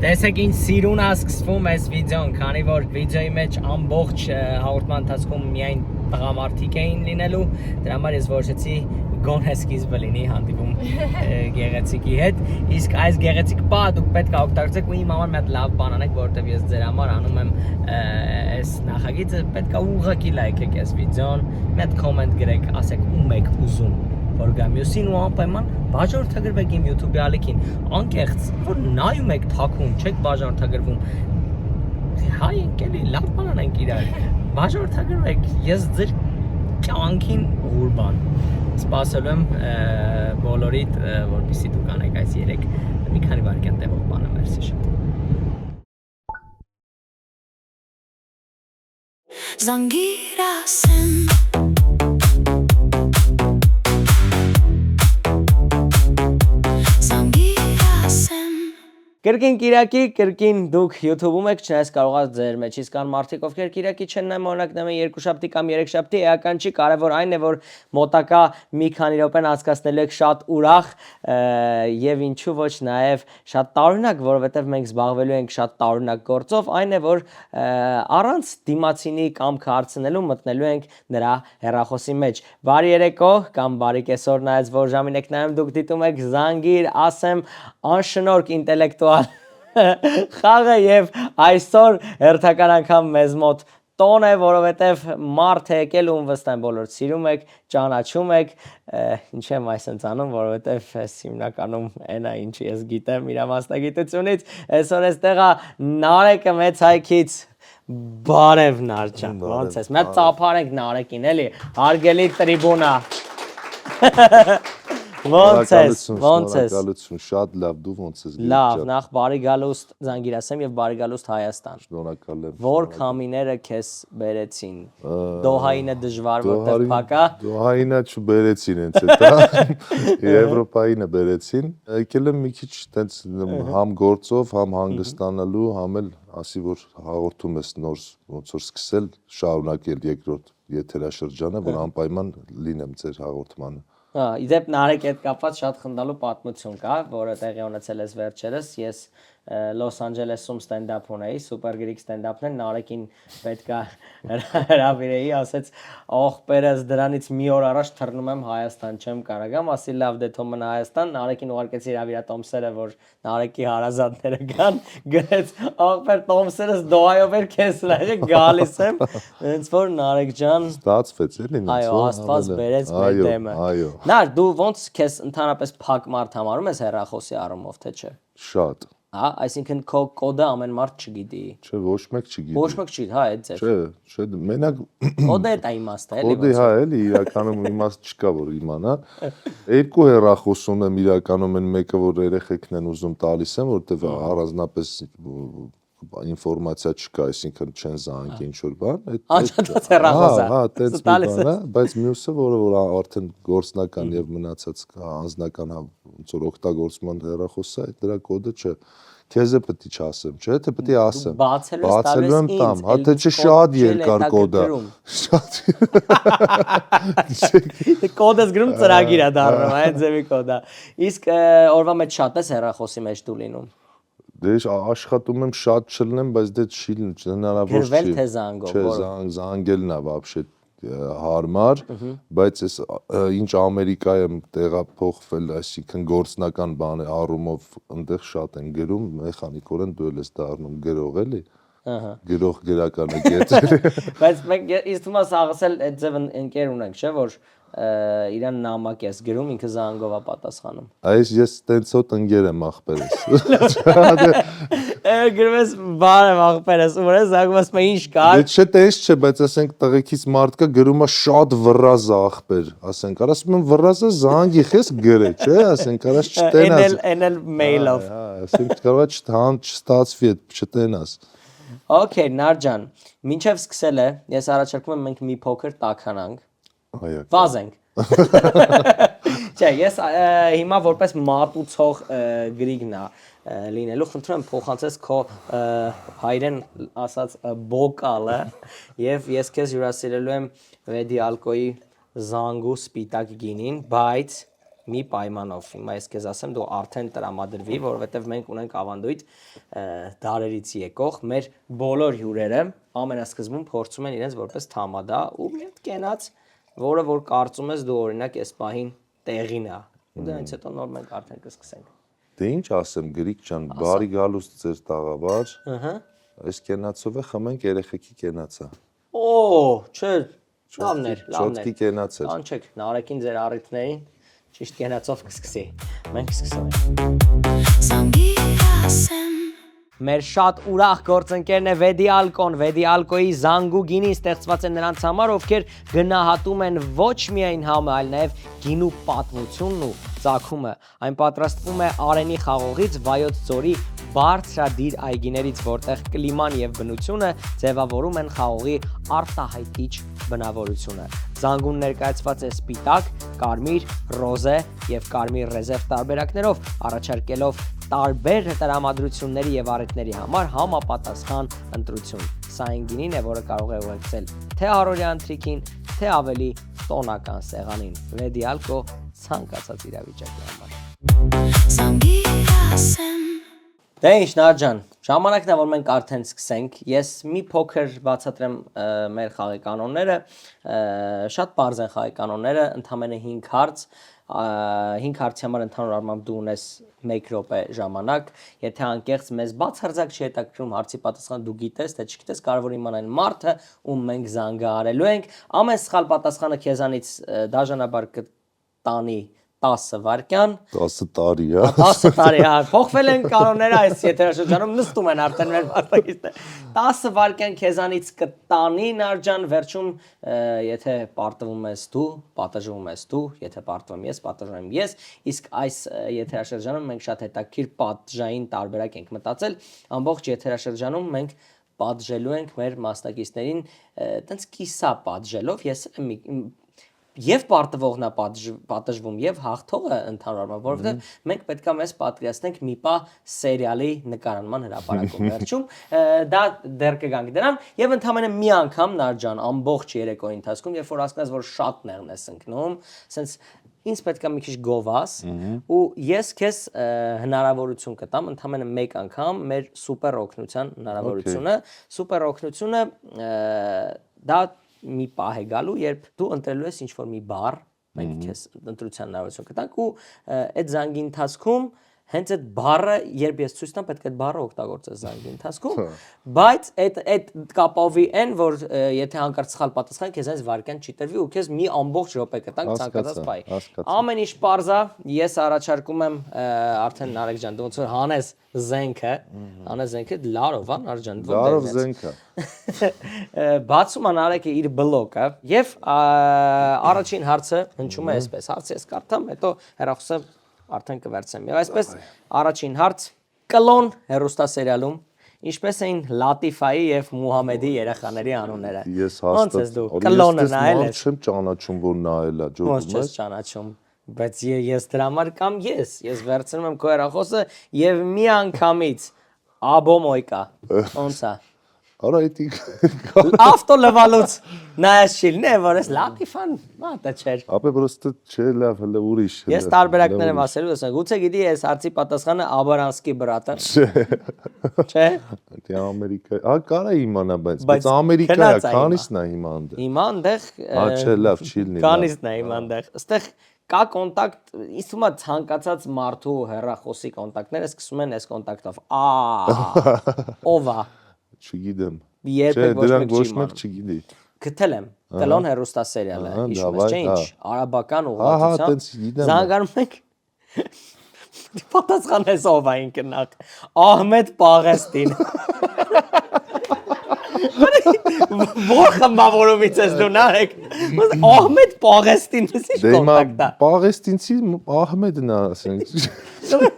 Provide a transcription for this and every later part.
Տեսեք ինչ սիրուն է սկսվում այս վիդեոն, քանի որ վիդեոյի մեջ ամբողջ հաղորդման ընթացքում միայն տղամարդիկ էին լինելու, դրա համար ես որոշեցի գոնե սկիզբը լինի հանդիպում գեղեցիկի հետ, իսկ այս գեղեցիկ բանը դուք պետք է օգտագործեք ու իմ համար մի հատ լավ բան անեք, որովհետև ես ձեր համար անում եմ այս նախագիծը, պետք է ուղղակի լայքեք այս վիդեոն, մի հատ կոմենտ գրեք, ասեք ում եք ուզում որ գա մյուսին ու անպայման բաժանորդագրվեք իմ YouTube-ի ալիքին, անկեղծ, որ նայում եք թաքուն, չեք բաժանորդագրվում, հայ ենք էլի, լավ բան անենք իրար, բաժանորդագրվեք, ես ձեր կյանքին ուղուր բան, սպասելու եմ բոլորիդ, որպեսզի դուք անեք այս 3 մի քանի վայրկյան տևող բանը, մերսի շատ։ Զանգիրասեմ Կրկին Կիրակի, կրկին դուք YouTube-ում եք, չնայած կարող եք ձեր մեջից կան մարդիկ, ովքեր Կիրակի չեն նայում, օրինակ նայում են երկուշաբթի կամ երեքշաբթի, էական չի, կարևոր այն է, որ մոտակա մի քանի րոպեն անցկացնելու եք շատ ուրախ եւ ինչու ոչ նաեւ շատ տարօրինակ, որովհետեւ մենք զբաղվելու ենք շատ տարօրինակ գործով, այն է, որ առանց դիմացինի կամքը հարցնելու մտնելու ենք նրա հեռախոսի մեջ։ Բարի երեկո կամ բարի կեսօր, նայած որ ժամին եք նայում, դուք դիտում եք Զանգիր, ասեմ անշնորհք ինտելեկտուալ խաղը եւ այսօր հերթական անգամ մեզ մոտ տոն է, որովհետեւ մարդ է եկել ում վստահ եմ բոլոր սիրում եք, ճանաչում եք, ինչ եմ այսպես անում, որովհետեւ ես հիմնականում այնա ինչ ես գիտեմ իր մասնագիտությունից, այսօր էստեղ է Նարեկը մեծ հայքից բարև Նարեկ, ոնց ես, մենք ծափարենք Նարեկին, էլի, հարգելի տրիբունա Ոնց ես, շնորհակալություն, շատ լավ, դու ոնց ես գիտի։ Լավ, նախ բարի գալուստ Զանգիրասեմ եւ բարի գալուստ Հայաստան։ Շնորհակալ եմ։ Որ քամիները քեզ բերեցին։ Դոհայինը դժվար որտեղ փակա։ Դոհայինը չբերեցին հենց էտա։ Եվրոպայինը բերեցին։ Եկել եմ մի քիչ տենց համ գործով, համ հանգստանալու, համ էլ ասի որ հաղորդում ես նոր ոնց որ սկսել շարունակել երկրորդ եթերաշրջանը, որ անպայման լինեմ ձեր հաղորդմանը։ Իդեպ Նարեկ հետ կապված շատ խնդալու պատմություն կա, որը տեղի ունեցել է վերջերս, ես Լոս Անջելեսում ստենդափ ունեի, սուպեր գրիկ ստենդափներ, Նարեկին պետքա հրավիրեի, ասեց ողբերս դրանից մի օր առաջ թռնում եմ Հայաստան, չեմ կարողամ, ասի լավ դե թող մնա Հայաստան, Նարեկին ուղարկեցի հրավիրատոմսերը, որ Նարեկի հարազատները գան, գրեց ողբեր տոմսերս Դոհայով էր քեզ լայը գալիս եմ, հենց որ Նարեկ ջան ստացվեց էլի ինձ։ Այո, Աստված բերեց մեր դեմը։ Այո։ Նար, դու ոնց քեզ ընդհանրապես փակ մարդ համարում ես հեռախոսի առումով, թե չէ։ Շատ։ Հա, այսինքն քո կոդը ամեն մարդ չգիտի։ Չէ, ոչ մեկ չգիտի։ Ոչ մեկ չգիտի, հա, այդ ձեր։ Չէ, մենակ Կոդը է դա իմաստը, էլի։ Կոդի հա, էլի իրականում իմաստ չկա որ իմանա։ Երկու հեռախոս ունեմ իրականում են մեկը որ երեխեքն են ուզում տալիս եմ, որտեվ առանձնապես ինֆորմացիա չկա, այսինքն չեն զանգի ինչ որ բան, Անջատած հեռախոսը։ Հա, տենց մի բան է, բայց մյուսը որը որ արդեն գործնական եւ մնացած անձնական ոնց որ օգտագործման հեռախոսը է, դրա կոդը չէ։ Քեզ է պետք է չասեմ, չէ՞, թե պետք է ասեմ։ Բացելու եմ տամ, հա թե չէ շատ երկար կոդ է։ Շատ։ Կոդը գրում ծրագիր է դառնում, այդ ձևի կոդ է։ Իսկ օրվա մեջ շատ է հեռախոսի մեջ դու լինում։ Դե աշխատում եմ շատ չլնեմ, բայց դե չի հնարավոր չի։ Գրվել թե զանգով։ Չէ, զանգելն է вообще հարմար, բայց այս ինչ Ամերիկայում տեղափոխվել, այսինքն գործնական բան է առումով այնտեղ շատ են գրում, մեխանիկորեն դու ես դառնում գրող էլի։ Գրող գրականը գետել։ Բայց մենք ինձ թվում է սաղսել այդ ձև ընկեր ունենք, չէ՞ որ իրան նամակ ես գրում, ինքը զանգով է պատասխանում։ Այս ես տենց հոտ ընկեր եմ ախպերս։ Գրվես բարև ախպերս, ու ես զանգում ասում եմ ինչ կար։ Դե չէ, տես չէ, բայց ասենք տղեկից մարդ կա գրում է շատ վռազ ախպեր, ասենք, ասում եմ վռազը զանգի խես գրե, չէ, ասենք, արած չտենաս։ Էնել մեյլով։ Հա, ասենք կարող է չստացվի, չտենաս։ Okay, Նարջան, մինչև սկսել է, ես առաջարկում եմ մենք մի փոքր տաքանանք։ Վազենք։ Չէ, ես հիմա որպես մատուցող գրիգնա լինելու խնդրում եմ փոխանցես քո հայրեն ասած բոկալը եւ ես քեզ հյուրասիրելու եմ Վեդի ալկոյի զանգու սպիտակ գինին, բայց մի պայմանով, հիմա ես քեզ ասեմ, դու արդեն տրամադրվի, որովհետև մենք ունենք ավանդույթ դարերից եկող, մեր բոլոր հյուրերը ամենասկզբում փորձում են իրենց որպես թամադա ու մի հատ կենաց, որը որ կարծում ես դու օրինակ այս պահին տեղին է։ Ու դրանից հետո նոր մենք արդեն կսկսենք։ Դե ինչ ասեմ, Գրիկ ջան, բարի գալուստ ձեր տաղավար։ Ահա։ Այս կենացով է խմենք երեխեքի կենացա։ Օ, չէ, լավներ։ Չոտկի կենաց էր։ Կանչեք, Նարեկին ձեր առիթներին ճիշտ կենացով կսկսի։ Մենք սկսում ենք։ Մեր շատ ուրախ գործընկերն է Vedialco-ն, Vedialco-ի զանգու գինին ստեղծված է նրանց համար, ովքեր գնահատում են ոչ միայն համը, այլ նաև գինու պատմությունն ու ծագումը։ Այն պատրաստվում է Արենի խաղողից, Վայոց ձորի բարձրադիր այգիներից, որտեղ կլիման եւ բնությունը ձևավորում են խաղողի արտահայտիչ բնավորությունը։ Զանգուն ներկայացված է սպիտակ, կարմիր, ռոզե եւ կարմիր ռեզերվ տարբերակներով, առաջարկելով տարբեր տրամադրությունների եւ առիթների համար համապատասխան ընտրություն։ Սա այն գինին է, որը կարող է ուղեկցել թե առօրյա ընթրիքին, թե ավելի տոնական սեղանին։ Vedialco ցանկացած իրավիճակի համար։ Դե ինչ Նար ջան, ժամանակն է որ մենք արդեն սկսենք։ Ես մի փոքր բացատրեմ մեր խաղի կանոնները, շատ պարզ են խաղի կանոնները, ընդամենը 5 հարց, 5 հարցի համար ընդհանուր առմամբ դու ունես 1 րոպե ժամանակ, եթե անկեղծ մեզ բացարձակ չի հետաքրքրում հարցի պատասխանը դու գիտես, թե չգիտես, կարևոր իմանալ մարդը, ում մենք զանգահարելու ենք, ամեն սխալ պատասխանը քեզանից դաժանաբար կտանի 10 վայրկյան 10 տարի, հա։ 10 տարի, հա, փոխվել են կանոնները այս եթերաշրջանում, նստում են արդեն մեր մասնակիցները։ 10 վայրկյան քեզանից կտանի Նար ջան, վերջում եթե պարտվում ես դու, պատժվում ես դու, եթե պարտվում ես, պատժվում եմ ես, իսկ այս եթերաշրջանում մենք շատ հետաքրքիր պատժային տարբերակ ենք մտածել, ամբողջ եթերաշրջանում մենք պատժելու ենք մեր մասնակիցներին, տենց կիսա պատժելով, ես Եվ պարտվողն է պատժվում, եւ հաղթողը ընդհանուր առմամբ, որովհետեւ մենք պետք է մեզ պատկերացնենք մի պահ սերիալի նկարանման հրապարակում վերջում, դա դեռ կգանք դրան, եւ ընդհանրապես մի անգամ Նար ջան, ամբողջ երեկոյի ընթացքում, երբ որ հասկանաս, որ շատ նեղն ես ընկնում, ասենց ինձ պետք է մի քիչ գովաս, ու ես քեզ հնարավորություն կտամ ընդհանրապես մեկ անգամ մեր սուպեր օգնության հնարավորությունը, սուպեր օգնությունը դա մի պահ է գալու, երբ դու ընտրելու ես ինչ-որ մի բառ, մենք քեզ ընտրության հնարավորություն կտանք ու այդ զանգի ընթացքում հենց այդ բառը, երբ ես ցույց տամ, պետք է այդ բառը օգտագործես զանգի ընթացքում, բայց այդ կապովի են, որ եթե հանկարծ սխալ պատասխան, քեզ այս վարքյան չի տրվի ու քեզ մի ամբողջ րոպե կտանք ցանկացած բայի։ Ամեն ինչ պարզ է, ես առաջարկում եմ արդեն Նարեկ ջան, դու ոնց որ հանես զենքը լարով, հա Նար ջան, լարով զենքը։ Բացում է Նարեկը իր բլոկը եւ առաջին հարցը հնչում է այսպես, հարցը ես կարդամ, հետո հեռախոսը արդեն կվերցեմ։ Եվ այսպես առաջին հարց կլոն հեռուստասերիալում ինչպես էին Լատիֆայի եւ Մուհամեդի երեխաների անունները։ Ես հաստատ կլոնը նայել ես։ Չեմ ճանաչում, որ նայել է, ջոկում ես։ Ոնց չես ճանաչում, բայց ես դրա համար կամ ես վերցնում եմ քո հեռախոսը եւ մի անգամից աբոմոյկա։ Ոնց է։ Արա էդի Ավտո լվալուց նայած չիլն է, որ ես Լատիֆան մատը չէր։ Ապե պրոստը չէ լավ, հələ ուրիշ։ Ես տարբերակներ եմ ասելու, ասեմ, գուցե գիտի ես հարցի պատասխանը Աբարանսկի բրատը։ Չէ։ Դե Ամերիկա, հա կարա իմանա, բայց Ամերիկա է, քանիսն է հիմա այնտեղ։ Հիմա այնտեղ Հա չէ, լավ, չիլնի։ Քանիսն է հիմա այնտեղ։ Այստեղ կա կոնտակտ, ինձ թվում է ցանկացած մարդու հեռախոսի կոնտակտները սկսում են այս կոնտակտով։ Ով է։ Չգիտեմ։ Երբեք ոչ մեկ չգիտի։ Գտել եմ կլոն հեռուստասերիալը, հիշում ես, չէ՞ ինչ, արաբական ուղղվածությամբ։ Զանգանում եք։ Պատասխանես ով է ինքնակ։ Ահմեդ Պաղեստին։ Որ խմբավորումից ես դու Նարեկ։ Ահմեդ Պաղեստին, ի՞նչ կոնտակտ է։ Պաղեստինցի Ահմեդն է, ասենք։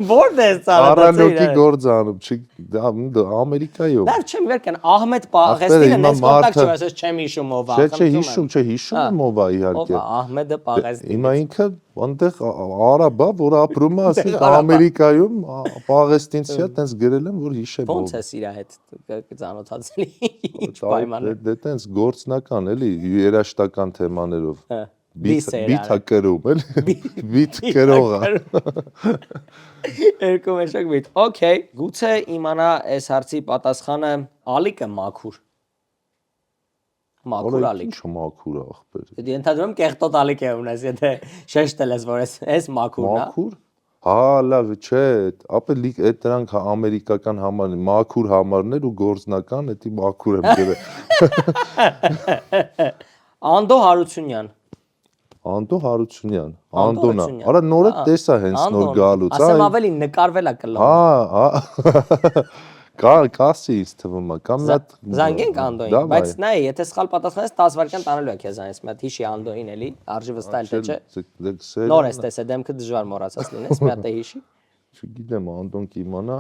Որն է ցարը։ Արալոկի գործանում, Ամերիկայով։ Լավ չեմ վերքան Ահմեդ Պաղեստինը ես կոնտակտ չեմ, ասես չեմ հիշում ով է։ Չէ, հիշում եմ ով է իհարկե։ Ով է Ահմեդը Պաղեստին։ Հիմա ինքը այնտեղ արաբ է, որ ապրում է, ասենք Ամերիկայում, Պաղեստինցի է, տենց գրել եմ, որ հիշեմ ով։ Ոնց է իրա հետ ծանոթացել։ Ինչ պայման է։ Դե տենց գործնական էլի, երաշտական թեմաներով։ Բիթա կրում, էլի։ Բիթ կրողա։ Երկու մեջակ բիթ։ Okay, գուցե իմանա այս հարցի պատասխանը ալիքը մաքուր։ Մաքուր ալիք։ Ինչ մաքուր ախպեր։ Դե ընդհանրում կեղտոտ ալիք է ունես, եթե շեշտել ես, որ այս մաքուրն է։ Մաքուր։ Հա, լավ, չէ, ապա այդ դրանք ամերիկական համարն են, մաքուր համարներ ու գործնական, դա մաքուր եմ գրել։ Անդո Հարությունյան։ Անդո Հարությունյան, Անդոնա։ Արա նորը տեսա հենց նոր գալուց, ասեմ ավելի նկարվել է կլոն։ Հա, կասի ինձ թվում է, կամ մի հատ Զանգենք Անդոին, բայց նայ, եթե սխալ պատասխանես 10 վայրկյան տանելու է քեզ այնպես մի հատ հիշի Անդոին էլի, արժի վստահել թե չէ։ Նոր ես տեսել, դեմքը դժվար մոռացած լինես, մի հատ է հիշի։ Չգիտեմ, Անդոն կիմանա։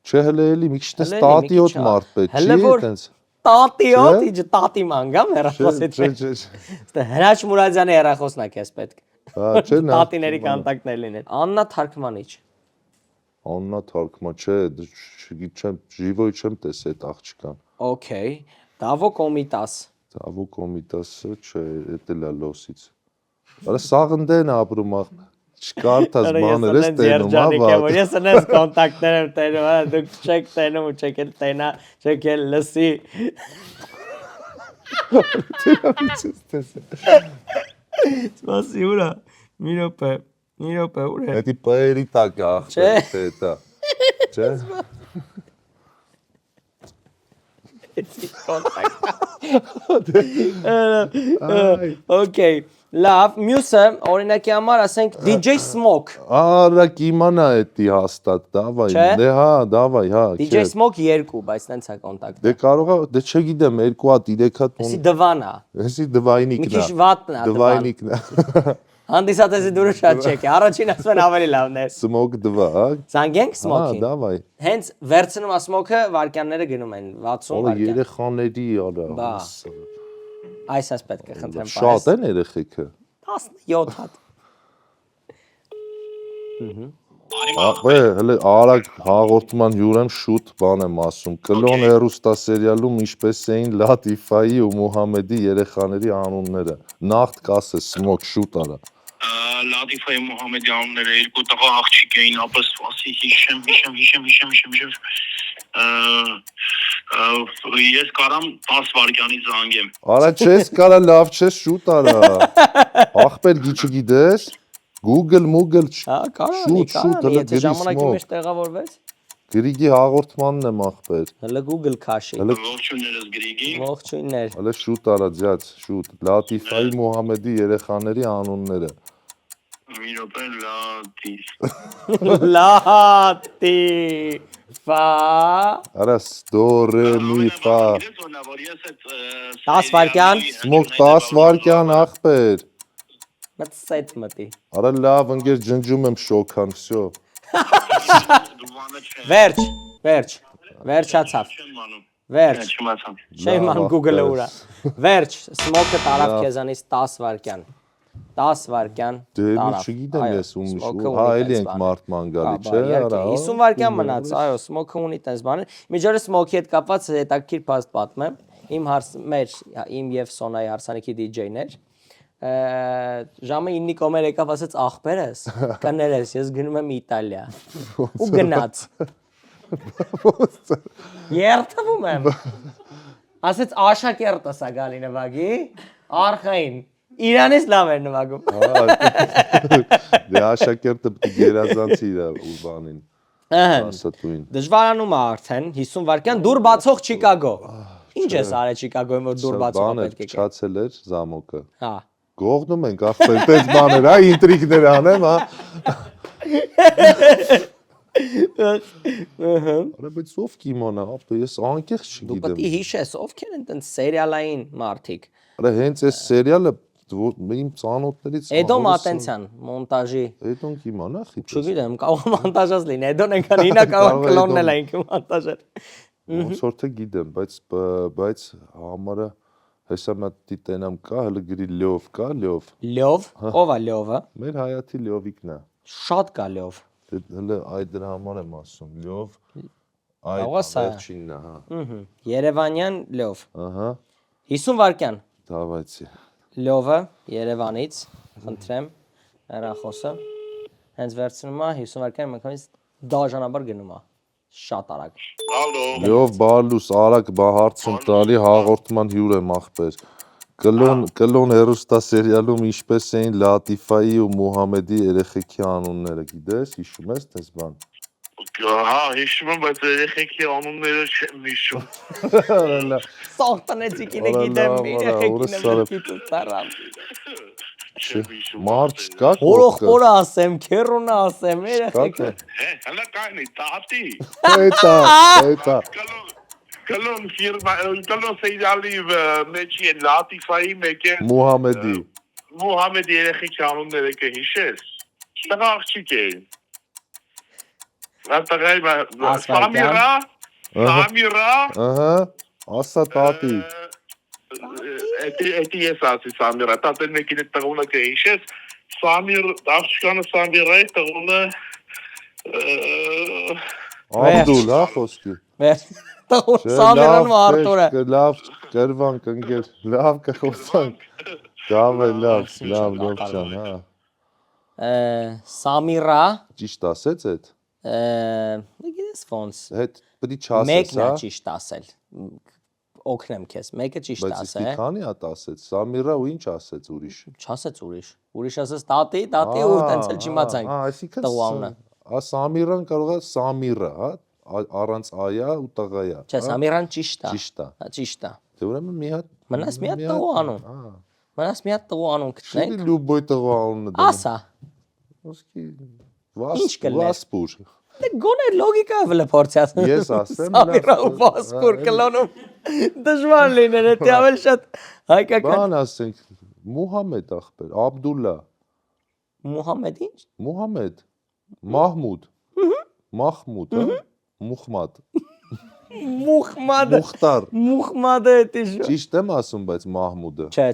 Չէ, հələ էլի մի քիչ տես տատիոտ մարդ պետք չի, այտենց։ Տատիոտ, իջ տատի մանգամ հեռախոսից։ Չէ։ Հրաչ Մուրադյանի հեռախոսն է քեզ պետք։ Հա, չէ, նա։ Տատիների կոնտակտներ լինեն։ Աննա Թարգմանիչ։ Աննա Թարգման, չէ, չգիտեմ, ժիվոյ չեմ տեսել այդ աղջկան։ Okay, Դավո Կոմիտաս։ Դավո Կոմիտասը, չէ, էդ էլ է լոսից։ Արա սաղնդեն ապրում աղ։ Չկարդաս բաներ ես տենում, հա, վատ։ Ես նես կոնտակտներ եմ տենում, հա, դուք չեք տենում ու չեք էլ տենա, չեք էլ լսի։ Սպասի ուրա, մի րոպե, ուր է։ Էդի պայերի տակ է աղջիկ, թե դա։ Չէ։ Էդի կոնտակտ։ Okay, լավ, մյուսը օրինակի համար ասենք DJ Smoke։ Արա կիմանա էդի հաստատ, դավայ։ Դե հա, դավայ, հա։ DJ Smoke 2, բայց տենց է կոնտակտը։ Դե կարող է, դե չգիտեմ, 2 հատ, 3 հատ։ Էսի դվան է։ Էսի դվայնիկն է։ Մի քիչ վատն է դվան։ Դվայնիկն է։ Հանդիսատեսի դուրը շատ չեք է, առաջին ասվեն ավելի լավն է։ Smoke 2, հա։ Զանգենք Smoke-ին։ Հա, դավայ։ Հենց վերցնում է Smoke-ը, վարքյանները գնում են 60 վարքյան։ Երեխաների արա։ Այս պետք է խնդրեմ պարես։ Շատ են երեխեքը։ 17 հատ։ Ապե, հələ արագ հաղորդման հյուրեմ շուտ բան եմ ասում։ Կլոն հեռուստասերիալում ինչպես էին Լատիֆայի ու Մուհամեդի երեխաների անունները։ Նախտ կասես, Smoke շուտ արա։ Լատիֆայի Մուհամեդի անունները երկու տղա աղջիկ էին, ապա սպասի հիշեմ։ Ես կարամ 10 վայրկյանից զանգեմ։ Արա չես կարա, լավ չես, շուտ արա։ Ախպեր չգիտես։ Google, Հա, կարանի, եթե ժամանակի մեջ տեղավորվես։ Գրիգի հաղորդմանն եմ ախպեր։ Հələ Google քաշի։ Ողջույններս Գրիգի։ Ողջույններ։ Հələ շուտ արա, ձյաց, շուտ։ Լատիֆայի Մուհամեդի երեխաների անունները։ Մի րոպե Լատիֆա։ Արա դո ռե մի ֆա։ 10 վայրկյան։ Smoke 10 վայրկյան ախպեր։ Մտսեց մտի։ Արա լավ, ընկեր ջնջում եմ շոքան, всё։ Վերջացավ։ Վերջ։ Շեյմ անում Google-ը ուրա։ Վերջ, Smoke-ը տարավ քեզանից 10 վայրկյան։ 10 վայրկյան Դե տարավ։ չգիտեմ ես ում Smoke-ը հա ունի էլի տես ենք բան։ մարդման գալի, չէ, Իհարկե, արա։ 50 վայրկյան մնաց, այո, Smoke-ը ունի տես բաներ։ Միջորը Smoke-ի հետ կապված հետաքրքիր փաստ պատմեմ։ Իմ եւ Սոնայի հարսանիքի DJ-ներ։ Ժամը 9-ի կոմեր եկավ, ասեց ախպերս, կներես, ես գնում եմ Իտալիա։ Ու գնաց։ Երթվում եմ։ Ասեց աշակերտս է գալի նվագի, արխային։ Իրանից լավ էր նվագում։ Դե աշակերտը պիտի գերազանցի իր ու բանին։ Ասատուին։ Դժվարանում է արդեն 50 վայրկյան դուր բացող Չիկագո։ Ինչ ես արել Չիկագոյում, որ դուր բացող պետք է։ Չացել էր զամոկը։ Հա։ Գողնում ենք ախպեր, տես բաներ, հա, ինտրիգներ անեմ, հա։ Արա, բայց ով կիմանա, ապա ես անկեղծ Դու չգիտեմ։ պետք է հիշես, ովքեր են տենց սերիալային մարդիկ։ Արա, հենց այս սերիալը իմ ծանոթներից Էդոն Մատենցյան, մոնտաժի։ Էդոն կիմանա, խիպես։ Չգիտեմ, կարող է մոնտաժած լինի։ Էդոն այնքան ինա կարող է կլոննել այն մոնտաժը։ Ոնց որ թե գիտեմ, բայց համարը հեսա մտի տենամ կա, հələ գրի լյով կա, լյով։ Լյով, ով է լյովը։ Մեր հայաթի լյովիկն է։ Շատ կա լյով։ Հələ այդ դրա համար եմ ասում, լյով։ Այդ վերջինն է, հա։ Երևանյան լյով։ Ահա։ 50 վայրկյան։ Դավայցի։ Լյովը Երևանից, խնդրեմ, հեռախոսը։ Հենց վերցնում է 50 վայրկյան մենքանից դաժանաբար գնում է։ Շատ արագ։ Ալո։ Լյով բալուս արագ բա հարցում տալի հաղորդման հյուր եմ ախպեր։ Կլոն հերոստասերիալում ինչպես էին Լատիֆայի ու Մուհամեդի երեխեքի անունները, գիտես, հիշում ես տես բան։ Հա, հիշում եմ, բայց երեխեքի անունները չեմ հիշում։ Սող տնեցիկին է գիտեմ, երեխեքին եմ լքիտ ու տարամ։ Չեմ հիշում։ Մարդ չկա Հորոխորը ասեմ, քերունը ասեմ, երեխեքը։ Հələ կայնի, տատի։ Էտա Կլոն ֆիրմա, կլոն սեյդալի մեջի են Լատիֆայի մեկ է Մուհամեդի երեխեքի անունները կհիշես։ Տղա աղջիկ էին։ Սամիրա, Ահա, ասա տատի։ Էդի ես ասի Սամիրա, տատեն մեկին այդ տղունը կհիշես, աղջկանը Սամիրայի տղունը Աբդուլ, հա խոսքի։ Սամիրան ու Արտուրը։ Լավ, կրվանք ընկեր, լավ կխոսանք։ Լավ ջան, հա։ Սամիրա։ Ճիշտ ասեց էդ։ Գիտես ոնց։ Հետ պիտի չասես, Մեկն է հա։ ճիշտ ասել։ Օգնեմ քեզ, մեկը ճիշտ Բայց ասել։ իսկ քանի հատ ասեց, Սամիրա ու ինչ ասեց ուրիշ։ Չասեց ուրիշ։ Ուրիշ ասեց տատի ու տենց էլ չիմացանք։ Այսինքն տղուանունը։ Սամիրան կարող է Սամիրա, հա, առանց այա ու տղայա։ Չէ, Սամիրան ճիշտ է։ Ճիշտ է։ Հա, ճիշտ է։ Դե ուրեմն մի հատ Մնաց մի հատ տղու անուն։ Հա։ Մնաց մի հատ տղու անուն Չի գտնենք։ լյուբոյ տղու անունը դնում։ Ասա։ Ոսկի Ինչ կլներ։ Վասպուր։ Դե գոնե լոգիկա վլը փորձած։ Ես ասեմ, Սամիրա ու Վասպուր կլոնում դժվար լիներ, դա ավելի շատ հայկական։ Բան ասենք Մուհամեդ ախպեր, Աբդուլլա, Մուհամեդ ինչ։ Մուհամեդ, Մահմուդ, Մախմուդ, հա, Մուխմադ, Մուխմադը։ Մուխտար։ Մուխմադը էտի։ Ճիշտ եմ ասում, բայց Մահմուդը։ Չէ,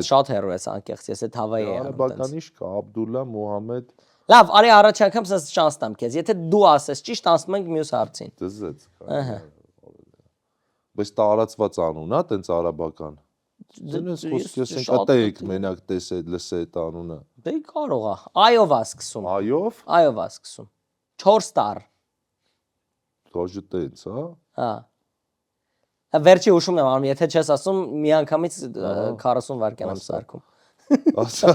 շատ հեռու ես անկեղծ, ես այդ հավայի եմ։ Արաբական ինչ կա, Աբդուլլա, Մուհամեդ։ Լավ, արի առաջ անգամ սա շանս տամ քեզ։ Եթե դու ասես ճիշտ, անցնում ենք մյուս հարցին։ Դզեց։ Ահա։ Բայց տարածված անուն, հա, տենց արաբական։ Դենս խոսքես ենք ատեիք մենակ տեսել լսե այդ անունը։ Դե կարող է։ Այով է սկսում։ Այով։ Այով է սկսում։ 4 տար։ Тоже տենց, հա։ Հա։ Վերջի հուշում եմ անում, եթե չես ասում, մի անգամից 40 վայրկյան եմ սարքում։ Ասա։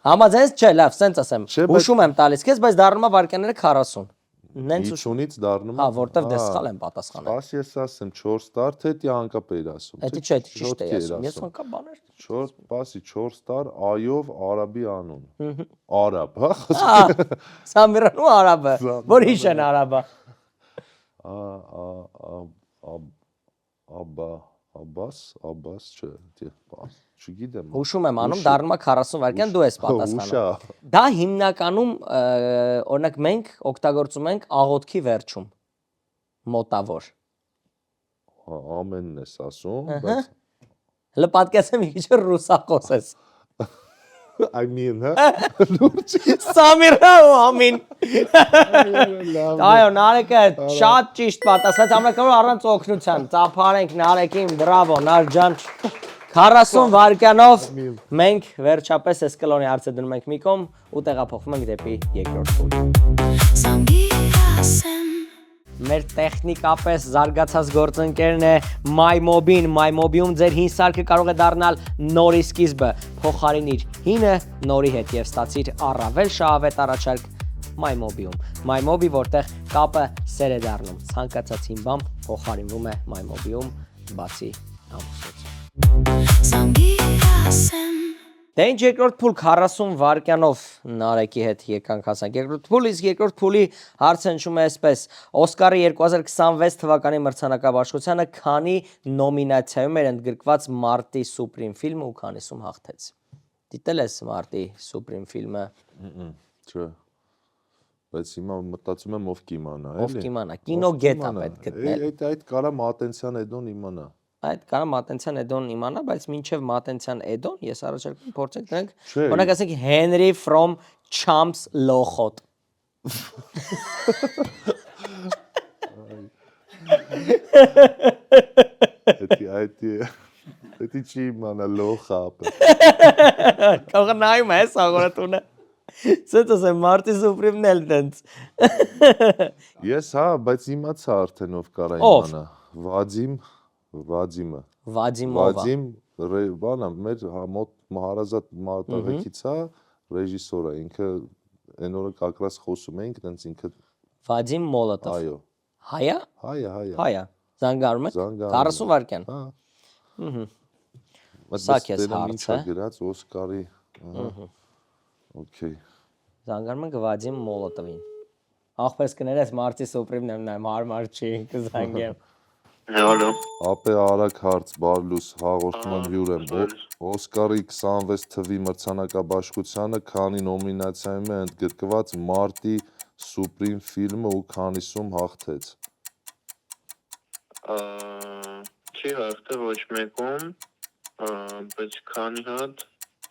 Համաձայնես չէ, լավ, սենց ասեմ։ Չէ, Հուշում եմ տալիս քեզ, բայց դառնում է վայրկյանները 40։ Նենց հուշում։ 50-ից դառնում։ Հա, որտեվ դե սխալ եմ պատասխանել։ Բաս ես ասեմ 4 տար, թե դի անկապ էիր ասում։ Էդի չէ, ճիշտ է ասում։ Ես անկա բաներ։ 4, բասի 4 տար այով արաբի անուն։ Արաբ, հա։ Սամիրան ու արաբը։ Որ հիշեն արաբը։ Աբաս չէ, չգիտեմ։ Հուշում եմ անում, դառնում է 40 վայրկյան, դու ես պատասխանում։ Դա հիմնականում օրինակ մենք օգտագործում ենք աղոթքի վերջում։ Մոտավոր։ Ամենն ես ասում, բայց Հələ պատկերացեմ մի քիչ ռուսախոս ես։ I mean, հա։ Սամիրա ու ամին։ Այո, Նարեկը շատ ճիշտ պատասխանեց, ամենակարևորը առանց օգնության։ Ծափարենք Նարեկին, բրավո, Նար ջան։ 40 վայրկյանով մենք վերջապես այս կլոնի հարցը դնում ենք մի կողմ ու տեղափոխվում ենք դեպի երկրորդ փուլ։ Մեր տեխնիկապես զարգացած գործընկերն է MyMobi-ն, MyMobi-ում ձեր հին սարքը կարող է դառնալ նորի սկիզբը, փոխարինիր հինը նորի հետ եւ ստացիր առավել շահավետ առաջարկ MyMobi-ում։ MyMobi, որտեղ կապը սեր է դառնում, ցանկացած հին բան փոխարինվում է MyMobi-ում, բացի ամուսնուց։ Դե ինչ երկրորդ փուլ 40 վայրկյանով Նարեկի հետ եկանք հասանք երկրորդ փուլ, իսկ երկրորդ փուլի հարցը հնչում է այսպես. Օսկարի 2026 թվականի մրցանակաբաշխությանը քանի նոմինացիայում էր ընդգրկված Մարտի Սուպրիմ ֆիլմը ու քանիսում հաղթեց։ Դիտել ես Մարտի Սուպրիմ ֆիլմը։ Չէ։ Բայց հիմա մտածում եմ ով կիմանա, էլի։ Ով կիմանա, կինոգետ է պետք գտնել։ Այդ կարա մատենցիան էդոն իմանա։ Այդ կարա մատենցիան էդոն իմանա, բայց մինչև մատենցիան էդոն ես առաջարկում փորձենք դրանք։ Չէ։ Օրինակ ասենք Henry from Champs Lochot։ Այդ Էդի չի իմանա լոխ ապը։ Կողը նայում է սաղորատունը։ Սենց ասեմ Մարտի Սուպրիմն էլ դենց։ Ես հա, բայց իմացա արդեն ով կարա Ով? իմանա։ Վադիմը։ Վադիմովա։ Վադիմ, բանա, մեր մոտ հարազատ մարտահայտից է, ռեժիսոր է, ինքը այն օրը կակրաս խոսում էինք, տենց ինքը Վադիմ Մոլոտով։ այո։ Հայա։ Հայա։ Զանգարում է։ Զանգարում 40 վայրկյան։ Հա։ Սա քեզ հարց Ինչա է։ գրած Օսկարի։ Okay։ Զանգարում ենք Վադիմ Մոլոտովին։ Ախպես կներես Մարտի Սուպրիմն եմ նայում, հարմար չի, կզանգեմ։ Ալո։ Ապե արագ հարց Բարլուս հաղորդման հյուր եմ։ Օսկարի 26 թվի մրցանակաբաշխությանը քանի նոմինացիայում է ընդգրկված Մարտի Սուպրիմ ֆիլմը ու քանիսում հաղթեց։ Չի հաղթել ոչ մեկում, բայց քանի հատ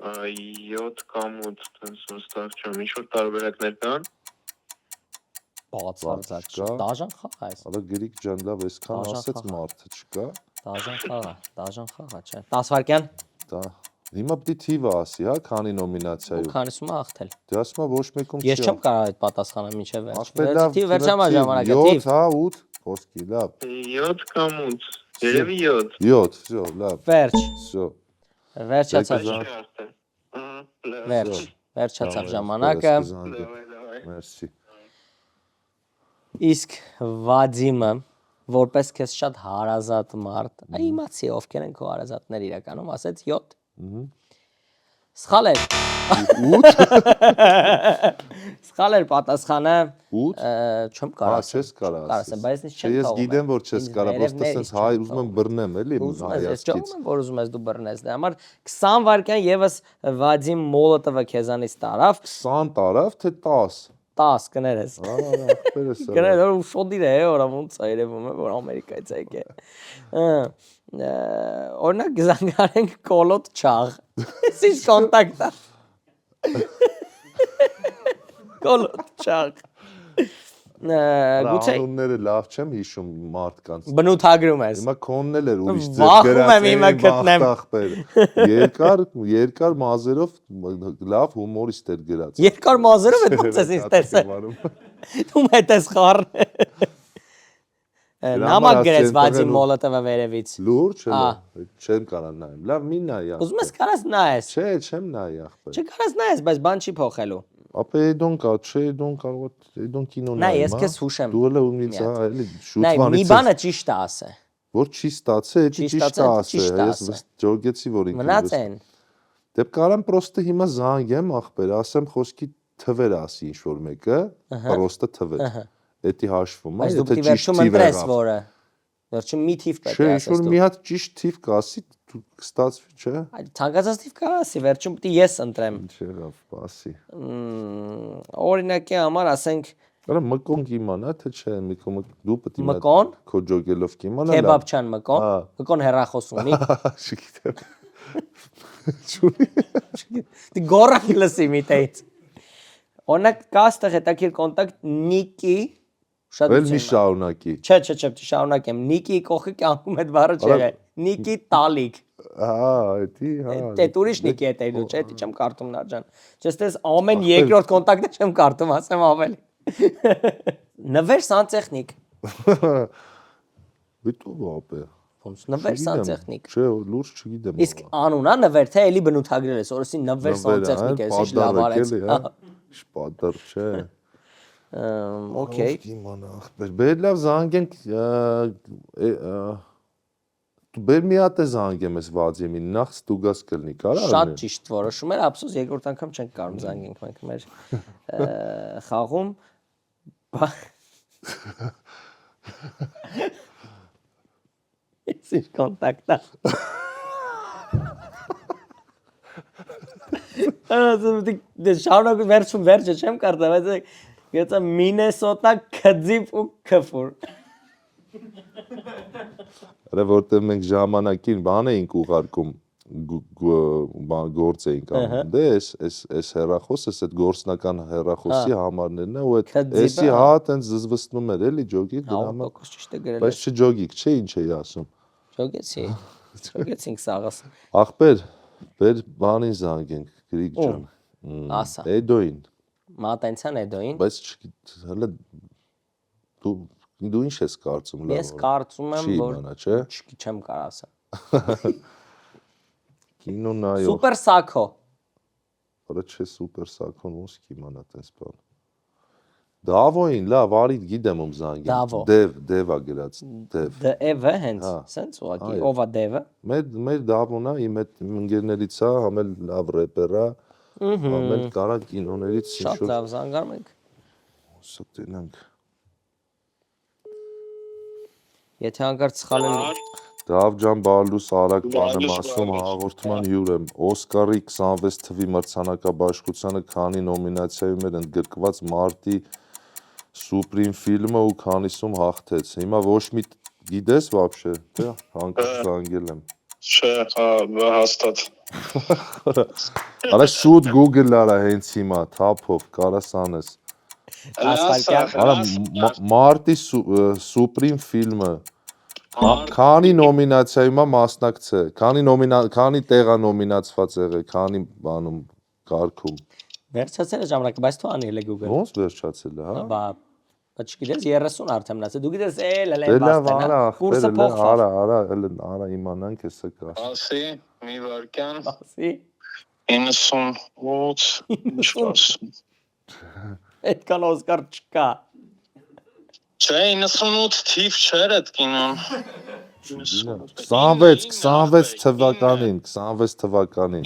7 կամ 8 տենց վստահ չեմ, ինչ-որ տարբերակներ կան։ Բացարձակ Չկա։ դաժան խաղ է այս։ Արա գրիկ ջան, լավ, այսքան Դաժան ասեց խաղ է։ մարդը չկա։ Դաժան խաղ է, չէ։ 10 վայրկյան Դա հիմա պիտի թիվը ասի, հա, քանի ու նոմինացիայով։ քանիսում է հաղթել։ Դե ասում է ոչ մեկում Ես չեմ կարող այդ պատասխանը մինչև վերջ։ Ապե լավ, Թիվ վերջամա ժամանակը, թիվ, թիվ։ 7, հա, 8, խոսքի, լավ։ 7 կամ 8, երևի 7։ 7, всё, լավ, Վերջ, всё։ վերջացավ, Չի հաղթել։ Լավ։ վերջ, վերջացավ Լավ, ժամանակը։ Մերսի։ Իսկ Վադիմը որպես քեզ շատ հարազատ մարդ, իմացի ովքեր են քո հարազատներ իրականում, ասեց 7։ Սխալ էր։ 8։ Սխալ էր պատասխանը։ 8։ Չեմ Հա, կարող ասել։ չես կարող Կարասեմ, բայց ինձ Չէ, չեմ ես թողում։ գիտեմ, որ չես կարող, պրոստը սենց հայ ուզում եմ բռնեմ, էլի, Ուզում ես, ես հայացքից։ չեմ որ ուզում ես դու բռնես, դե համար 20 վայրկյան եւս Վադիմ Մոլոտովը քեզանից տարավ, 20 տարավ, թե 10։ 10 կներես։ Ախպերս է։ Կներես, որ շոդիր է, որ ոնց է երևում է, որ Ամերիկայից եկե։ Օրինակ զանգարենք կոլոտ չաղ։ Սիշ կոնտակտա։ Կոլոտ չաղ։ Գուցե Անունները լավ չեմ հիշում մարդկանց։ բնութագրում ես։ Հիմա քոնն էլ էր ուրիշ Վախում եմ հիմա գտնեմ։ Երկար մազերով լավ հումորիստ էր գրած։ Երկար մազերով է ոնց ես ինձ տեսել։ Դու մեծ ես խառն։ Նամակ գրեց Վադիմ Մոլոտովը վերևից։ Լուրջ Ա։ չեմ կարող նայեմ։ Լավ մի նայ։ Ուզում ես կարաս նայես։ Չէ, չեմ նայ ախպեր։ Չկարաս նայես, բայց բան չի փոխելու։ Ապա դոն կա, չէ, դոն կարող է դոն կինո Նայ, նայեմ։ ես քեզ հուշեմ։ Դու էլ ումից հա, էլի Նայ, մի շուտվանից։ բանը ճիշտ է ասե։ Որ չի ստացել, էդի Ճիշտ ճիշտ է ասել, ասել։ ճիշտ Ես ջոգեցի որ ինքս։ Մնաց են։ Դե կարամ պրոստը հիմա զանգեմ ախպեր, ասեմ խոսքի թվեր ասի ինչ որ մեկը, պրոստը թվեր։ Էդի հաշվում է, Բայց դու եթե պիտի ճիշտ վերջում թիվ ընտրես եղավ։ որը։ Վերջում մի թիվ պետք Չէ, է ինչ որ ասես մի դու։ հատ ճիշտ թիվ կասի, դու կստացվի, չէ։ Այդ ցանկացած թիվ կա ասի, վերջում պիտի ես ընտրեմ։ Ինչ եղավ, ասի։ Օրինակի համար ասենք Արա մկոն կիմանա, թե չէ, միկոմը դու պետք է Մկոն? քո ջոգելով կիմանա։ քեբաբչան մկոն, Հա։ մկոն հեռախոս ունի։ Չգիտեմ։ Չունի։ Դի գոռան լսի միտեից։ Օրինակ կա այստեղ հետաքրքիր կոնտակտ Նիկի շատ Էլ մի շարունակի։ Չէ, շարունակեմ։ Նիկի կողքը կյանքում այդ բառը չէ։ Նիկի Տալիկ։ Հա, էդի, հա։ Դե ուրիշ Նիկի է դու, չէ, դի չեմ կարդում նարջան։ Չստես ամեն երկրորդ կոնտակտը չեմ կարդում, ասեմ ավելի։ Նվեր սանտեխնիկ։ Վիտու ապե։ Ոնց նվեր սանտեխնիկ։ Չէ, լուրջ չգիտեմ։ Իսկ անունա նվեր թե էլի բնութագրել ես, որովհետեւ նվեր սանտեխնիկ է, ես լավ արեց։ Շպատար չէ։ Okay։ Իմանա ախպեր։ Բեր լավ զանգենք դու բեր մի հատ է զանգեմ ես Վադիմին, նախ ստուգած կլնի, կարա՞։ Շատ ճիշտ որոշում էր, ափսոս երկրորդ անգամ չենք կարող զանգենք մենք մեր խաղում։ Ինչ կոնտակտա։ Դե շարունակու վերջում վերջը չեմ կարդա, բայց գեցա Մինեսոտա քձիվ ու քֆուր։ Արա որտեղ մենք ժամանակին բան էինք ուղարկում, գործ էինք անում։ Դե էս հեռախոսը, այդ գործնական հեռախոսի համարներն է, ու այդ էսի հա տենց զզվստնում էր էլի ջոգի դրա համար։ Ճիշտ է գրել։ Բայց չջոգիկ, չէ ինչ էի ասում։ Ջոգեցի։ Գեցինք սաղս։ Ախպեր, բեր բանին զանգենք, Գրիգ ջան։ Ասա։ Էդոին, Մատենցան Էդոին։ բայց հələ դու ինչ ես կարծում լավ։ Ես կարծում եմ, չի որ իմանա, չէ։ չեմ կարող ասել։ Կինո նայող։ Սուպեր Սաքո։ Որը չէ սուպեր սակոն ոնց կիմանա տես բան։ Դավոին, լավ, արի գիտեմ ում զանգեմ։ Դավո։ Դևա գրած, դև։ Դևը հենց, Հա։ սենց ուղղակի, Այո։ ով է Դևը։ Մեր Դավոնա իմ հետ ընկերներից է, համ էլ լավ рэպեր է, համ էլ կարա կինոներից Շատ լավ զանգարում ենք։ Սա տենանք։ Եթե հանկարծ սխալ եմ Դավ ջան բալուս արագ բան եմ ասում հաղորդման հյուր եմ Օսկարի 26 թվի մրցանակաբաշխությանը քանի նոմինացիայում էր ընդգրկված մարտի Supreme ֆիլմը ու քանիսում հաղթեց։ Հիմա ոչ մի գիտես вообще, թե հանկարծ զանգել եմ։ Չէ, հաստատ։ Արա շուտ Google արա հենց հիմա, թափով, կարաս անես։ Արա մարտի Supreme ֆիլմը քանի նոմինացիայում է մասնակցել, քանի տեղա նոմինացված եղել, քանի բանում կարգում։ վերջացել է ժամանակը, բայց դու անել է Google։ Ոնց վերջացել է, հա։ Բա չգիտես 30 արդեն մնացել։ Դու գիտես էլ Դե լավ, արա, կուրսը ախպեր, փոխավ։ արա իմանանք հեսա կա։ Ասի, մի վարքան, Ասի, 98, ինչ ասում։ այդքան Օսկար չկա։ Չէ, 98 թիվ չէր այդ կինոն։ 26 թվականին, 26 թվականին։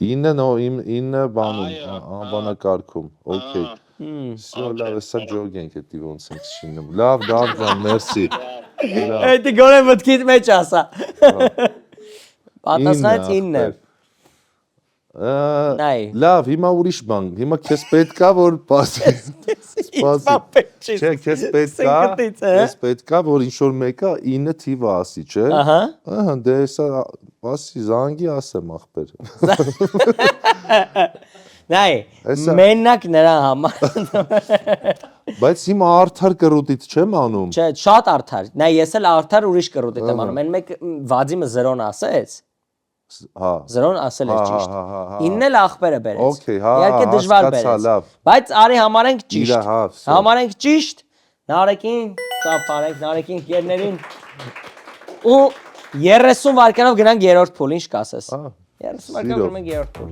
9 բանում, անվանակարգում, օքեյ։ Всё, լավ, հեսա ջոգենք էդի ոնց ենք շինում։ Լավ, դավ ջան, մերսի։ Էդի գոնե մտքիդ մեջ ասա։ Պատասխանեց 9։ Նայ։ Լավ, հիմա ուրիշ բան, հիմա քեզ պետքա որ սպասի։ Չէ, քեզ պետքա որ ինչ որ մեկը 9 թիվը ասի, չէ։ Ահա։ Ահա, դե հեսա ասի զանգի ասեմ ախպեր։ Նայ, մենակ նրա համար։ Բայց հիմա արդար կրուտից չեմ անում։ Չէ, շատ արդար։ Նայ, ես էլ արդար ուրիշ կրուտիտ եմ անում։ Այն մեկ Վադիմը 0-ն ասեց։ Հա։ 0-ն ասել էր ճիշտ։ 9-ն էլ ախպերը բերեց։ Okay, հա, Իհարկե դժվար բերեց։ Բայց արի համարենք ճիշտ։ Համարենք ճիշտ։ Նարեկին, ծափարենք, Նարեկին գերներին։ Ու 30 վայրկյանով գնանք երրորդ փուլ, ինչ կասես։ 30 վայրկյան գնում ենք երրորդ փուլ։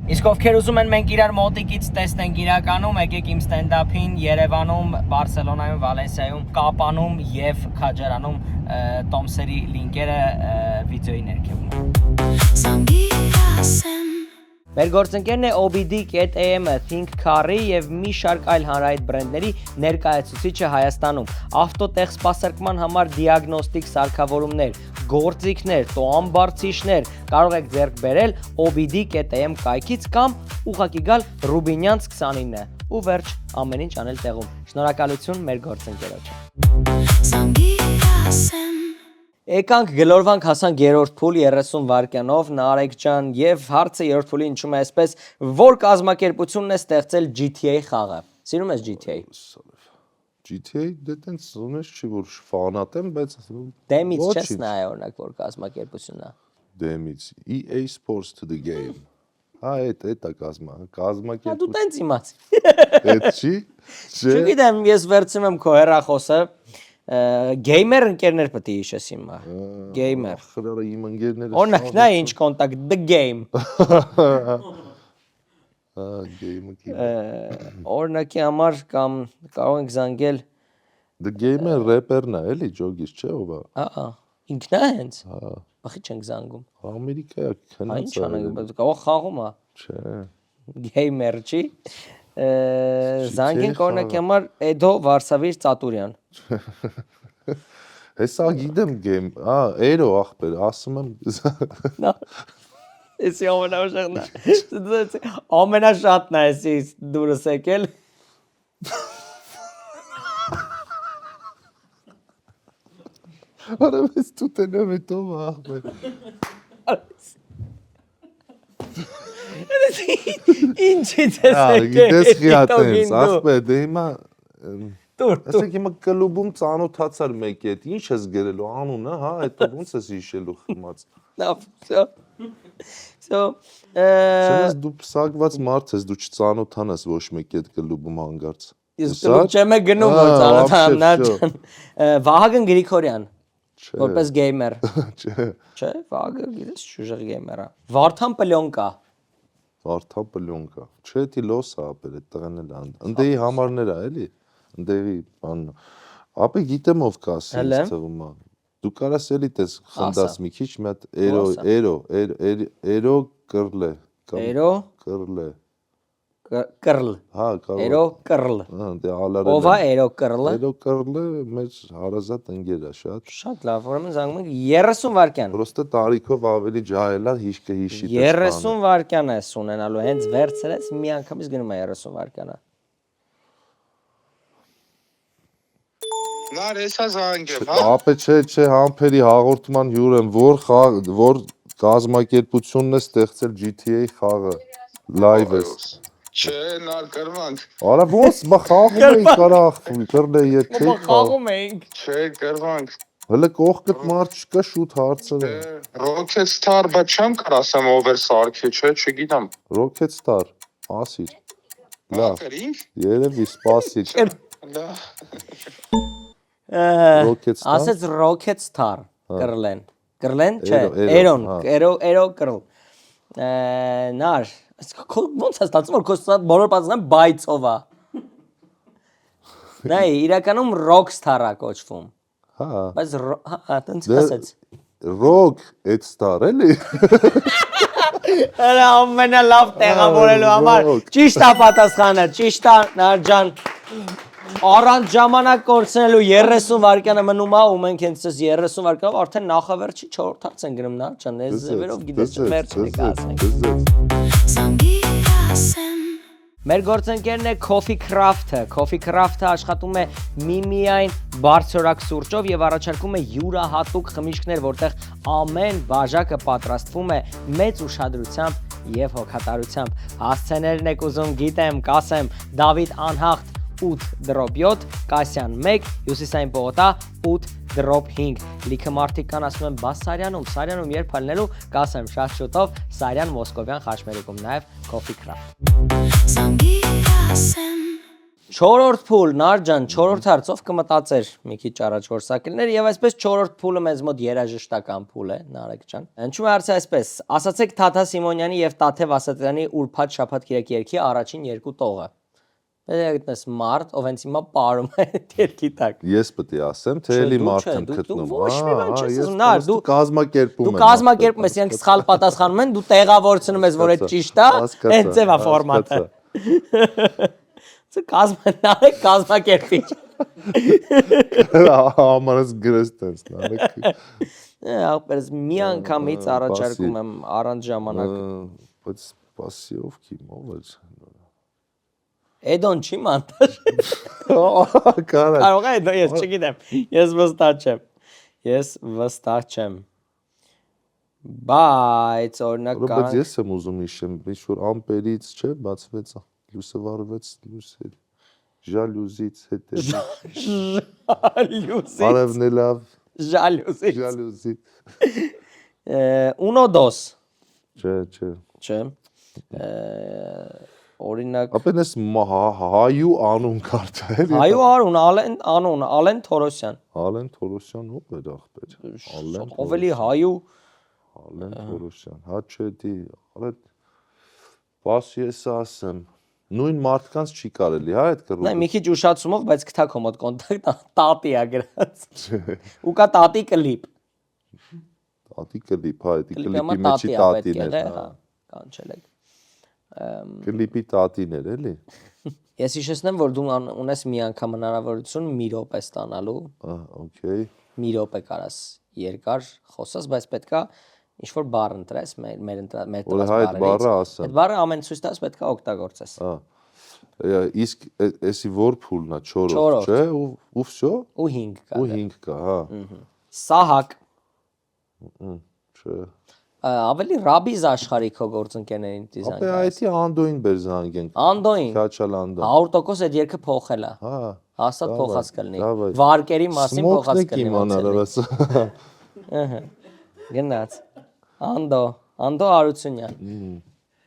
Իսկ ովքեր ուզում են մենք իրար մոտիկից տեսնենք իրականում, եկեք իմ ստենդափին Երևանում, Բարսելոնայում, Վալենսիայում, Կապանում եւ Քաջարանում Տոմսերի լինքերը վիդեոյի ներքևում։ Մեր գործընկերն է OBD.am-ը, Think Car-ի եւ մի շարք այլ հանրահայտ բրենդների ներկայացուցիչը Հայաստանում։ Ավտոտեխսպասարկման համար դիագնոստիկ սարքավորումներ, գործիքներ, տոհամբարձիչներ կարող եք ձեռք բերել OBD.am կայքից կամ ուղղակի գալ Ռուբինյանց 29 ու վերջ ամեն ինչ անել տեղում։ Շնորհակալություն մեր գործընկերոջը։ Եկանք գլորվանք հասանք երրորդ փուլ 30 վայրկյանով Նարեկ ջան եւ հարցը երրորդ փուլի ինչու է այսպես որ կազմակերպությունն է ստեղծել GTA խաղը։ Սիրում ես GTA։ GTA դե տենց ունես չի որ ֆանատ եմ, բայց դեմից չես նայ օրինակ որ կազմակերպությունն է։ Դեմից EA Sports to the game։ Հա էդ է կազմակերպություն։ Դու տենց իմաց։ Էդ չի։ Չգիտեմ, ես վերցնում եմ քո հեռախոսը Gamer ընկերներ պետք է հիշես հիմա։ Gamer։ Խրարը իմ ընկերները։ Օրինակ նա ինչ կոնտակտ The Game։ Game-ը։ Օրինակի համար կամ կարող ենք զանգել The Game-ը рэպերն է, էլի ջոգից չէ ով է։ Ահա, ինքն է հենց։ Հա։ Ախի չենք զանգում։ Ամերիկայա քնած։ Ինչ անենք, կարող խաղում է։ Չէ։ Gamer չի։ Զանգենք օրինակի համար Էդո Վարսավիր Ծատուրյան։ Հեսա գիտեմ game, էրո ախպեր, ասում եմ։ Էսի ամենաշատն է։ Ամենաշատն է էսի դուրս եկել։ Արա մեզ դու տենեմ էտ ով ախպեր։ Ինչի՞ց ես եկել։ Գիտես խիատենց, ախպեր, դե հիմա Տուր։ Ասեք հիմա կլուբում ծանոթացար մեկի հետ, ինչ ես գրելու անունը, հա, հետո ոնց ես հիշելու խմած։ Լավ, всё։ Всё։ Չնայած դու փսակված մարդ ես, դու չծանոթանաս ոչ մեկի հետ կլուբում հանգարց։ Ես դուք չեմ գնում որ ծանոթանամ նա ջան։ Վահագն Գրիգորյան, որպես գեյմեր։ Չէ։ Չէ, Վահագն գիտես ճուժեղ գեյմեր է։ Վարդան Պլյոնկա։ Վարդան Պլյոնկա։ Չէ, դի լոսա ապեր այդ տղան էլ ընդեի համարներ է, էլի։ Ընդեի բան։ Ապե գիտեմ ով կա ասես թվում է։ Դու կարաս էլի տես խնդաս մի քիչ մի հատ էրո կրլե։ Էրո կրլե։ կրլ։ Հա, կարող։ Էրո կրլ։ Հա, դե ալարել։ Ով է Էրո կրլը։ Էրո կրլը մեր հարազատ ընկեր է շատ։ Շատ լավ, ուրեմն զանգում ենք 30 վայրկյան։ Պրոստը տարիքով ավելի ջահելա հիշկը հիշի։ 30 վայրկյան ես ունենալու, հենց վերցրեց մի անգամից գնում է 30 վայրկյանը։ Լար էսա զանգեմ, հա։ Ապե չէ, համբերի հաղորդման հյուր եմ, որ կազմակերպությունն է ստեղծել GTA խաղը live-ս։ Չէ, լար կրվանք։ Արա ոնց բա խաղում էինք արա կրլե ետ չէ։ Խաղում ենք։ Չէ, կրվանք։ Հələ կողքդ մարդ չկա շուտ հարցրը։ Rocket Star, բա չեմ կարասեմ over սարքի, չէ, չգիտեմ։ Rocket Star, ասիր։ Լավ, Կրինք։ երևի սպասիր։ Լավ։ Rocket Star։ Ասեց Rocket Star կրլեն։ Կրլեն, չէ, Էրոն, Էրոն, Էրո կրլ։ Նար, ոնց է ստացվում որ քո բոլոր պատասխանը բայցով է։ Նա իրականում Rockstar-ա կոչվում։ Հա։ Բայց հա, տենց ասեց։ Rock այդ Star էլի։ Արա ամենալավ տեղավորելու համար։ Ճիշտ է պատասխանը, ճիշտ է Նար ջան։ Առանց ժամանակ կորցնելու 30 վայրկյանը մնում է ու մենք հենց այս 30 վայրկյանով արդեն նախավերջի 4-րդ հարց են գնում Նար ջան, այս ձևերով գիտես վերջն է ասենք։ Մեր գործընկերն է Coffee Craft-ը։ Coffee Craft-ը աշխատում է միմիայն բարձրորակ սուրճով եւ առաջարկում է յուրահատուկ խմիչքներ, որտեղ ամեն բաժակը պատրաստվում է մեծ ուշադրությամբ եւ հոգատարությամբ։ Հասցեներն եք ուզում, գիտեմ, կասեմ, Դավիթ Անհախտ 8-7, Կասյան 1, Հյուսիսային պողոտա 8-5։ Լիքը մարդիկ կան ասում են, բա Սարյանում երբ ալնելու, կասեմ շատ շուտով Սարյան Մոսկովյան խաչմերուկում, նաև Coffee Craft։ 4-րդ փուլ, Նար ջան, 4-րդ հարցով կմտածեր մի քիչ առաջ որ սա կլիներ եւ այսպես 4-րդ փուլը մեզ մոտ երաժշտական փուլ է, Նարեկ ջան։ Ինչու՞ է հարցը այսպես։ Ասացեք Թաթա Սիմոնյանի եւ Տաթև Ասատրյանի Ուրբաթ շաբաթ կիրակ երգի առաջին երկու տողը։ Դերգտնես մարդ, ով հենց հիմա պարում է երկի տակ։ Ես պետք է ասեմ, թե էլի մարդ եմ գտնում։ Ոչ մի բան չես ասում, Նար, դու կազմակերպում եմ։ Դու կազմակերպում ես, իրենք սխալ պատասխանում են, դու տեղավորցնում ես, որ այդ ճիշտ է, հենց ձևա ֆորմատը։ Նարեկ կազմակերպիչ։ Ամանս գրես տես, Նարեկ։ Ախպերս մի անգամից առաջարկում եմ առանց ժամանակ։ Բայց սպասի ով ով է։ Էդոն չի մանտաժ։ Կարող է Էդոն, ես չգիտեմ, ես վստահ չեմ։ Բայց օրինակ կան։ Բայց ես եմ ուզում հիշեմ, ինչ-որ ամպերից չէ, բացվեց, լույսը վառվեց, լույսը ժալյուզից հետևից։ Ժալյուզից։ Արևն է լավ։ Ժալյուզից։ Ունոդոս։ Չէ։ Չէ։ Օրինակ Ապենես հայու անուն կարդա էլի։ Հայու անուն Ալեն Թորոսյան։ Ալեն Թորոսյան ով է ախպեր։ Ավելի հայու Ալեն Թորոսյան։ Հա չէ դի, ալե բաս ես ասեմ։ Նույն մարդկանց չի կարելի, հա այդ կռուպը։ Նա մի քիչ ուշացումով, բայց գտա կոմոդ կոնտակտ տատի է գրած։ Ու կա տատի կլիպ։ Տատի կլիպ, հա, դա կլիպի Կլիպի մեջի տատին է։ հա, կանչել եք։ Կլիպի տատին էր, էլի։ Ես հիշեցնեմ, որ դու ունես մի անգամ հնարավորություն մի րոպե ստանալու։ Okay։ Մի րոպե կարաս երկար խոսես, բայց պետքա ինչ-որ բառ ընտրես մեր տված բառերից։ Այդ բառը ամեն ցույց տաս պետքա օգտագործես։ Իսկ էսի որ փուլն է 4-րդ, չէ՞, ու всё։ Ու 5 կա։ Ու 5 կա, հա։ Սահակ։ Չէ։ Ավելի ռաբիզ աշխարհի քո գործընկերներին դիզայն։ Ապա այդի Անդոին բեր զանգենք։ Անդոին։ Քաչալ Անդոն։ 100% այդ երգը փոխել է։ Հա, Հաստատ փոխած կլինի։ Դավայ։ Վարկերի մասին փոխած Սմոքնեք կլինի։ իմանալ ասա։ Ահա։ Գնաց։ Անդո Արությունյան։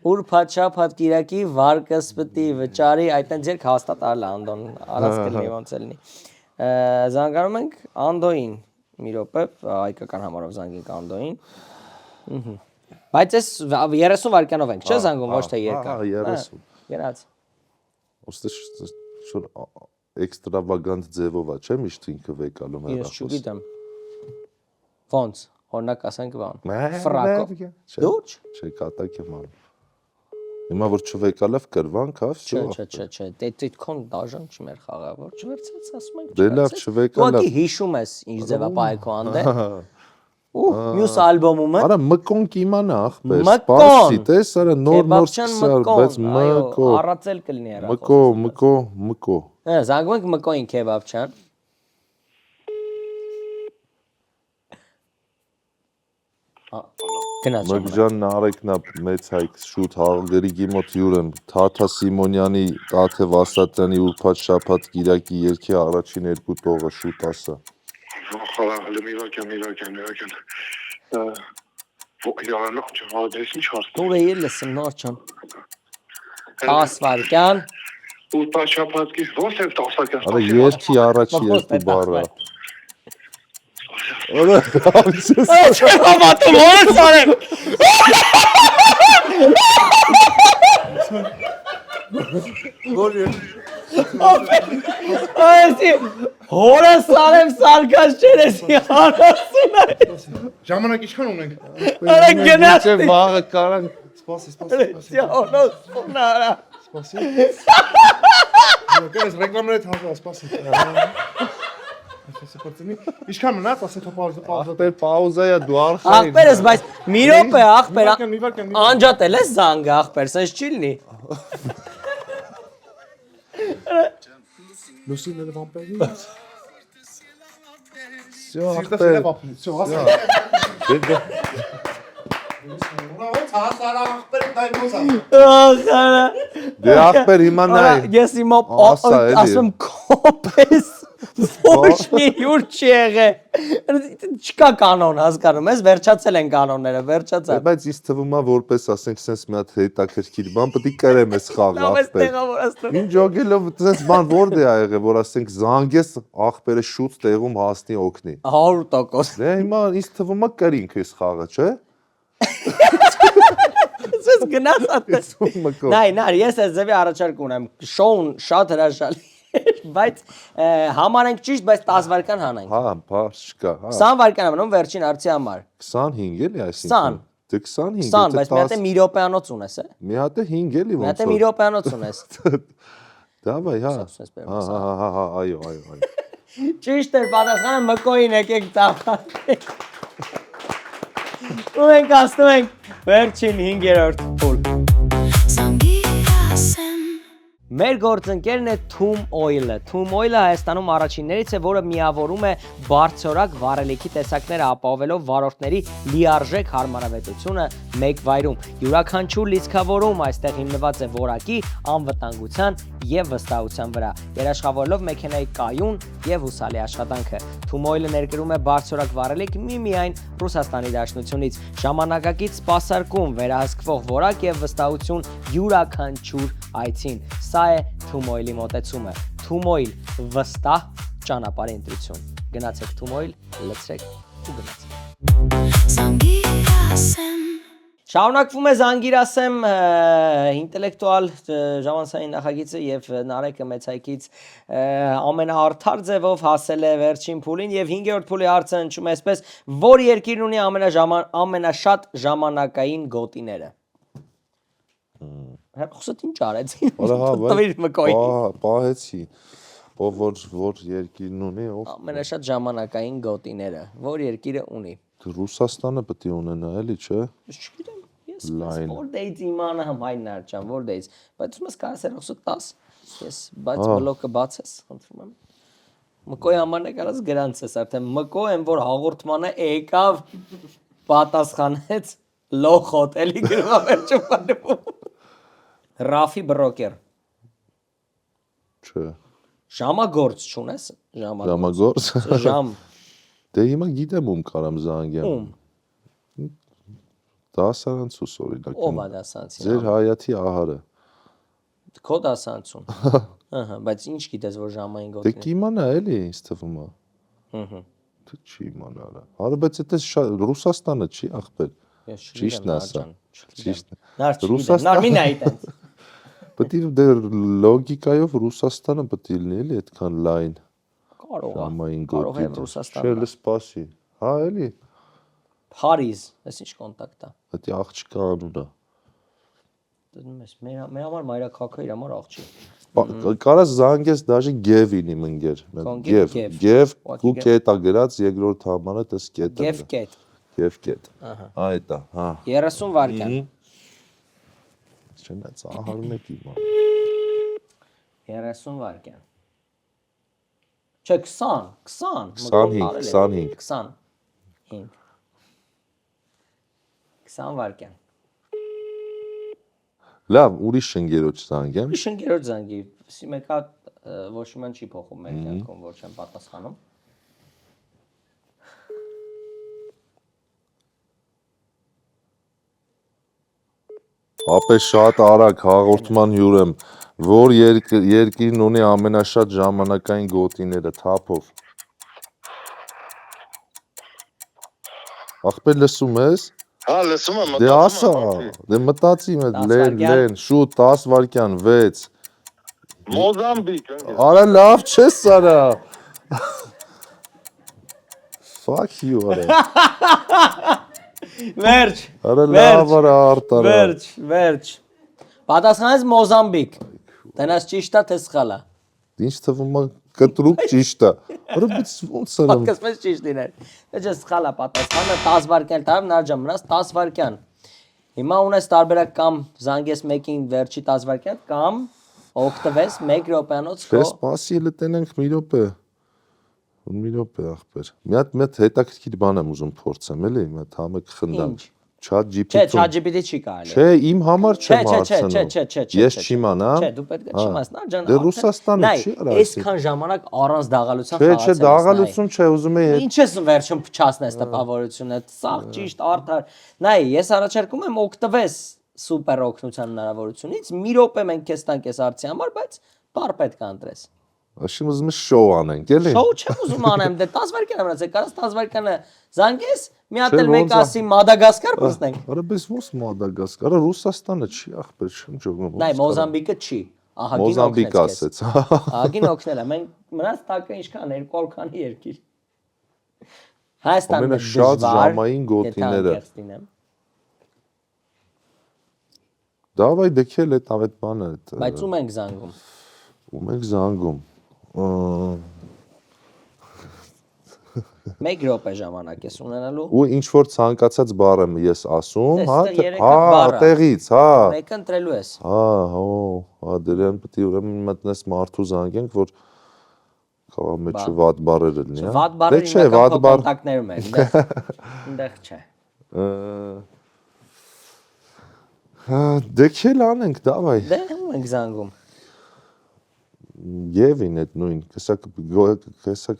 Ուրփաչափ Կիրակի վարկը սպտի վճարի, այտենց երկ հաստատ արել Անդոն, արած կլինի ոնց էլնի։ Զանգանում ենք Անդոին, մի րոպե, հայկական համարով զանգենք Անդոին։ Բայց այս 30 վայրկյանով ենք, չէ՞ զանգում, ոչ թե երկար։ 30։ Գնաց։ Ոստե շուտ էքստրավագանտ ձևով է, չէ՞ միշտ ինքը վեկալում է։ Ես չգիտեմ։ Ոնց, օրինակ ասենք բան։ Ֆրակո։ Դուրջ։ Չէ, կատակ եմ անում։ Հիմա որ չվեկալավ կրվանք, հա, Չէ, դետքոն դաժան չմեր խաղա, որ չվերցած ասում ենք։ Դե լավ չվեկալավ։ Դու հիշում ես ինչ ձևա պայքո անդե։ Ու մյուս ալբոմումը։ Արա մկոն կիմանա ախպեր։ Մկոն։ Սպասի, տես, արա նոր սկսար, բայց մկո։ Առածել կլինի արա։ Մկո։ Զանգում ենք Մկոին քեբաբչան։ Գնաց։ Մկջանն Արեգնա մեծ հայք շուտ հաղգերիգի մոտ յուրեմ Թաթա Սիմոնյանի Տաթև Ասատրյանի ուրբաթ շաբաթ Կիրակի երկի առաջին երկու տողը շուտ ասա Դուրը ելսն նորջան 10 վայրկյան ուրբաթ շաբաթ ոնց է 10 վայրկյան Արա երկի առաջի երկու բառը Արա Չեմ հավատում, ոնց արեմ Այսի հորս արեմ սարկած չերեսի հարասուն այ Ժամանակ ինչքան ունենք։ Արա գնաց Չէ վաղը կարանք Սպասի։ Հորս սունարա Սպասի։ Գերես ռեկլամները թաղա, սպասի։ Ինչքան մնաց, ասե թոփալ։ Ախպեր պաուզայա դու արխային Ախպերս, բայց մի րոպե ախպեր մի վայրկյան։ Անջատել ես զանգը ախպեր, սենց չի լինի Լուսինները վամպերի։ Всё Սիրտը ախպեր վապնի։ Всё, հասա։ Դե ախպեր հիմա նայ Ես հիմա Ասա, էլի։ ասում կոպես ոչ մի հյուր չի եղել Չկա կանոն հասկանում ես, վերջացել են կանոնները, վերջացավ Բայց ինձ թվում է որպես ասենք sense մի հատ հետաքրքիր բան պետք է կրեմ այս խաղը Լավ ես ախպեր տեղավորացնում Ինչ ջոգելով sense բան որդ է եղել որ ասենք զանգես ախպերը շուտ տեղում հասնի օգնի 100% Դե հիմա ինձ թվում է կրինք այս խաղը, չէ՞։ Ես գնաց այդպես Մկո Նայ, ես այս ձևի առաջարկ ունեմ Շոուն շատ հրաշալի Բայց համարենք ճիշտ, բայց 10 վայրկյան հանենք Հա, բաց չկա, հա 20 վայրկյան ամնում վերջին հարցի համար 25 էլի 20 այսինքն Դե 25 20, բայց մի հատ է մի րոպեանոց ունես է Մի հատ է 5 էլի Մի հատ է ոնց մի րոպեանոց ունես Դավայ, հա Սենց բերում Հա, այո Ճիշտ էր պատասխանը Մկոին եկեք ծախանք Ու մենք ասնում ենք վերջին 5-րդ փուլ Մեր գործընկերն է Thum Oil-ը Thum Oil-ը Հայաստանում առաջիններից է, որը միավորում է բարձրորակ վառելիքի տեսակները ապահովելով վարորդների լիարժեք հարմարավետությունը մեկ վայրում Յուրաքանչյուր լիցքավորում այստեղ հիմնված է որակի, անվտանգության եւ վստահության վրա երաշխավորելով մեքենայի կայուն եւ հուսալի աշխատանքը Thum Oil-ը ներկրում է բարձրորակ վառելիք միմիայն Ռուսաստանի Դաշնությունից ժամանակակից սպասարկում վերահսկվող որակ եւ վստահություն յուրաքանչյուր այցին Սա է Thum Oil-ի մոտեցումը Thum Oil վստահ ճանապարհի ընտրություն Գնացեք Thum Oil լցրեք ու գնացեք Շարունակվում է Զանգիրասեմ ինտելեկտուալ ժամանցային նախագիծը եւ Նարեկը մեծ հայքից ամենաարդար ձևով հասել է վերջին փուլին եւ 5-րդ փուլի հարցը հնչում է այսպես որ երկիրն ունի ամենաշատ ժամանակային գոտիները Հերոսդ ինչ արեցին Տվիր մկոյի Պահեցի Ով որ երկիրն ունի Ամենաշատ ժամանակային գոտիները Որ երկիրը ունի Ռուսաստանը պետք է ունենա էլի չէ Չգիտեմ Ես որտեղից իմանամ այն նարճան որտեղից Բայց ուսում ես կարաս հերոսդ 10 Ես բայց բլոկը բացես խնդրում եմ Մկոյի համարն է կարաս գրանցես արդեն Մկո են որ հաղորդմանը եկավ պատասխանեց լոխոտ էլի գրվա վերջում պատմում Ռաֆի բրոկեր Չէ Ժամագործ չունես, Ժամագործ։ Ժամ։ Դե հիմա գիտեմ ում կարամ զանգեմ։ Ում։ Դասարանցուս օրինակ։ Ով է դասանցին։ Ձեր հայաթի ահարը։ Քո դասանցուն։ Ահա, բայց ինչ գիտես որ ժամային Դե գոտին։ կիմանա էլի ինձ թվում է։ Ահա։ Դե չի իմանալա։ Հարը բայց դա Ռուսաստանը չի ախպեր։ Ես Ճիշտն ասա։ Ճիշտ։ Նար չի։ Ռուսաստան- Նար մի նայ տենց։ Պետք է դե լոգիկայով Ռուսաստանը պետք է լինի էլի այդքան լայն Կարող է։ ժամային Կարող է գոտի։ Ռուսաստանը։ Չէ, սպասի։ Հա, էլի։ Փարիզ, այս ինչ կոնտակտ է։ Դա աղջկա անունը։ Դնում ես, մեր համար մայրաքաղաքը իր համար աղջի։ Կարաս զանգես դաժե գևին իմ ընկեր։ Գև, Գև, Ուղղակի ու գև։ կետա գրած երկրորդ համարը դες կետը։ Գև կետ։ Գև կետ։ Ահա։ Այդ է, հա։ 30 վայրկյան։ Չնայած ահարն է կիմա։ 30 վայրկյան։ Չէ, 20, 25, 20 վայրկյան։ Լավ, ուրիշ ընկերոջ զանգեմ։ Ուրիշ ընկերոջ զանգի, մեկը ոչ իման չի փոխում մեր կյանքում, որ չեմ պատասխանում։ Ապե շատ արագ հաղորդման հյուր եմ, որ երկիրն ունի ամենաշատ ժամանակային գոտիները թափով։ Ախպեր լսում ես։ Հա, լսում եմ, Դե ասա, դե մտածի մեծ, 10 լեն, վայրկյան։ լեն, շուտ 10 վայրկյան 6։ Մոզամբիկ, Արա լավ չես արա։ Fuck you արա։ Վերջ, Արա լավ արա արտարա։ վերջ։ Պատասխանես Մոզամբիկ։ Տնաս ճիշտ է թե սխալ է։ Ինչ թվում է կտրուկ ճիշտ է։ Արա բայց ոնց արամ։ Պատկասպես ճիշտ իներ։ Դա սխալ է պատասխանը 10 վայրկյան տարավ նարջամ մնաց 10 վայրկյան։ Հիմա ունես տարբերակ կամ զանգես մեկին վերջի 10 վայրկյան կամ օգտվես 1 րոպեանոց Դե քո սպասի էլ տենենք մի րոպե։ Մի րոպե ախպեր։ Մի հատ հետաքրքիր բան եմ ուզում փորձեմ, էլի, մի հատ համեք խնդամ։ Ինչ։ Chat Չէ, GPT-ում։ ChatGPT չի կարելի։ Չէ, իմ համար չեմ Չէ, հարցնում։ Ես չիմանամ։ Չէ, դու պետք է չիմանաս, նարջան։ Դե Ռուսաստանը չի արա այսինքն։ Այսքան ժամանակ առանց դաղալության Չէ, խաղացել ես։ դաղալություն չէ, ուզում եի հետ։ Ինչ ես վերջում փչացնես տպավորությունը։ Սա ճիշտ արդար։ Նայ, ես առաջարկում եմ օգտվես սուպեր օգնության հնարավորությունից։ Մի րոպե մենք քեզ տանք այս հարցի համար, բայց բար պետք է ընտրես։ Աշիմ ուզում ես շոու անենք, էլի։ Շոու չեմ ուզում անեմ, դե 10 վայրկյան եմ մնացել, կարաս 10 վայրկանը զանգես, մի հատ Չէ, էլ մեկ ոնց է։ ասի Մադագասկար փոխենք։ Արա պես ոնց Մադագասկար, արա Ռուսաստանը չի ախպեր, չեմ ճոգում։ Նայ, Մոզամբիկը չի։ Ահագին Մոզամբիկ օգնեց քեզ։ ասեց, հա։ Ահագին օգնել է։ Մենք մնաց տակը ինչքան 200 քանի երկիր։ Հայաստանն է Ամենաշատ դժվար, ժամային եթե գոտիները։ անկեղծ լինեմ։ Դավայ դեքել այդ բանը։ Բայց ում ենք զանգում։ Ում եք զանգում։ 1 րոպե ժամանակ ես ունենալու։ Ու ինչ որ ցանկացած բառ եմ ես ասում, Տես, հա, դա երեք հա, բառ ա։ տեղից, հա։ Մեկը ընտրելու ես։ Հա, հա, դրան պետք է ուրեմն մտնես մարդու զանգենք, որ կավա մեջը վատ բառեր լինի, հա։ Վատ բառերը չէ, հիմնական վատ քո բառ։ կոնտակտներում են, այնտեղ չէ։ Հա, դեքել անենք, դավայ։ Դե ում ենք զանգում։ Եվին այդ նույն, կեսակ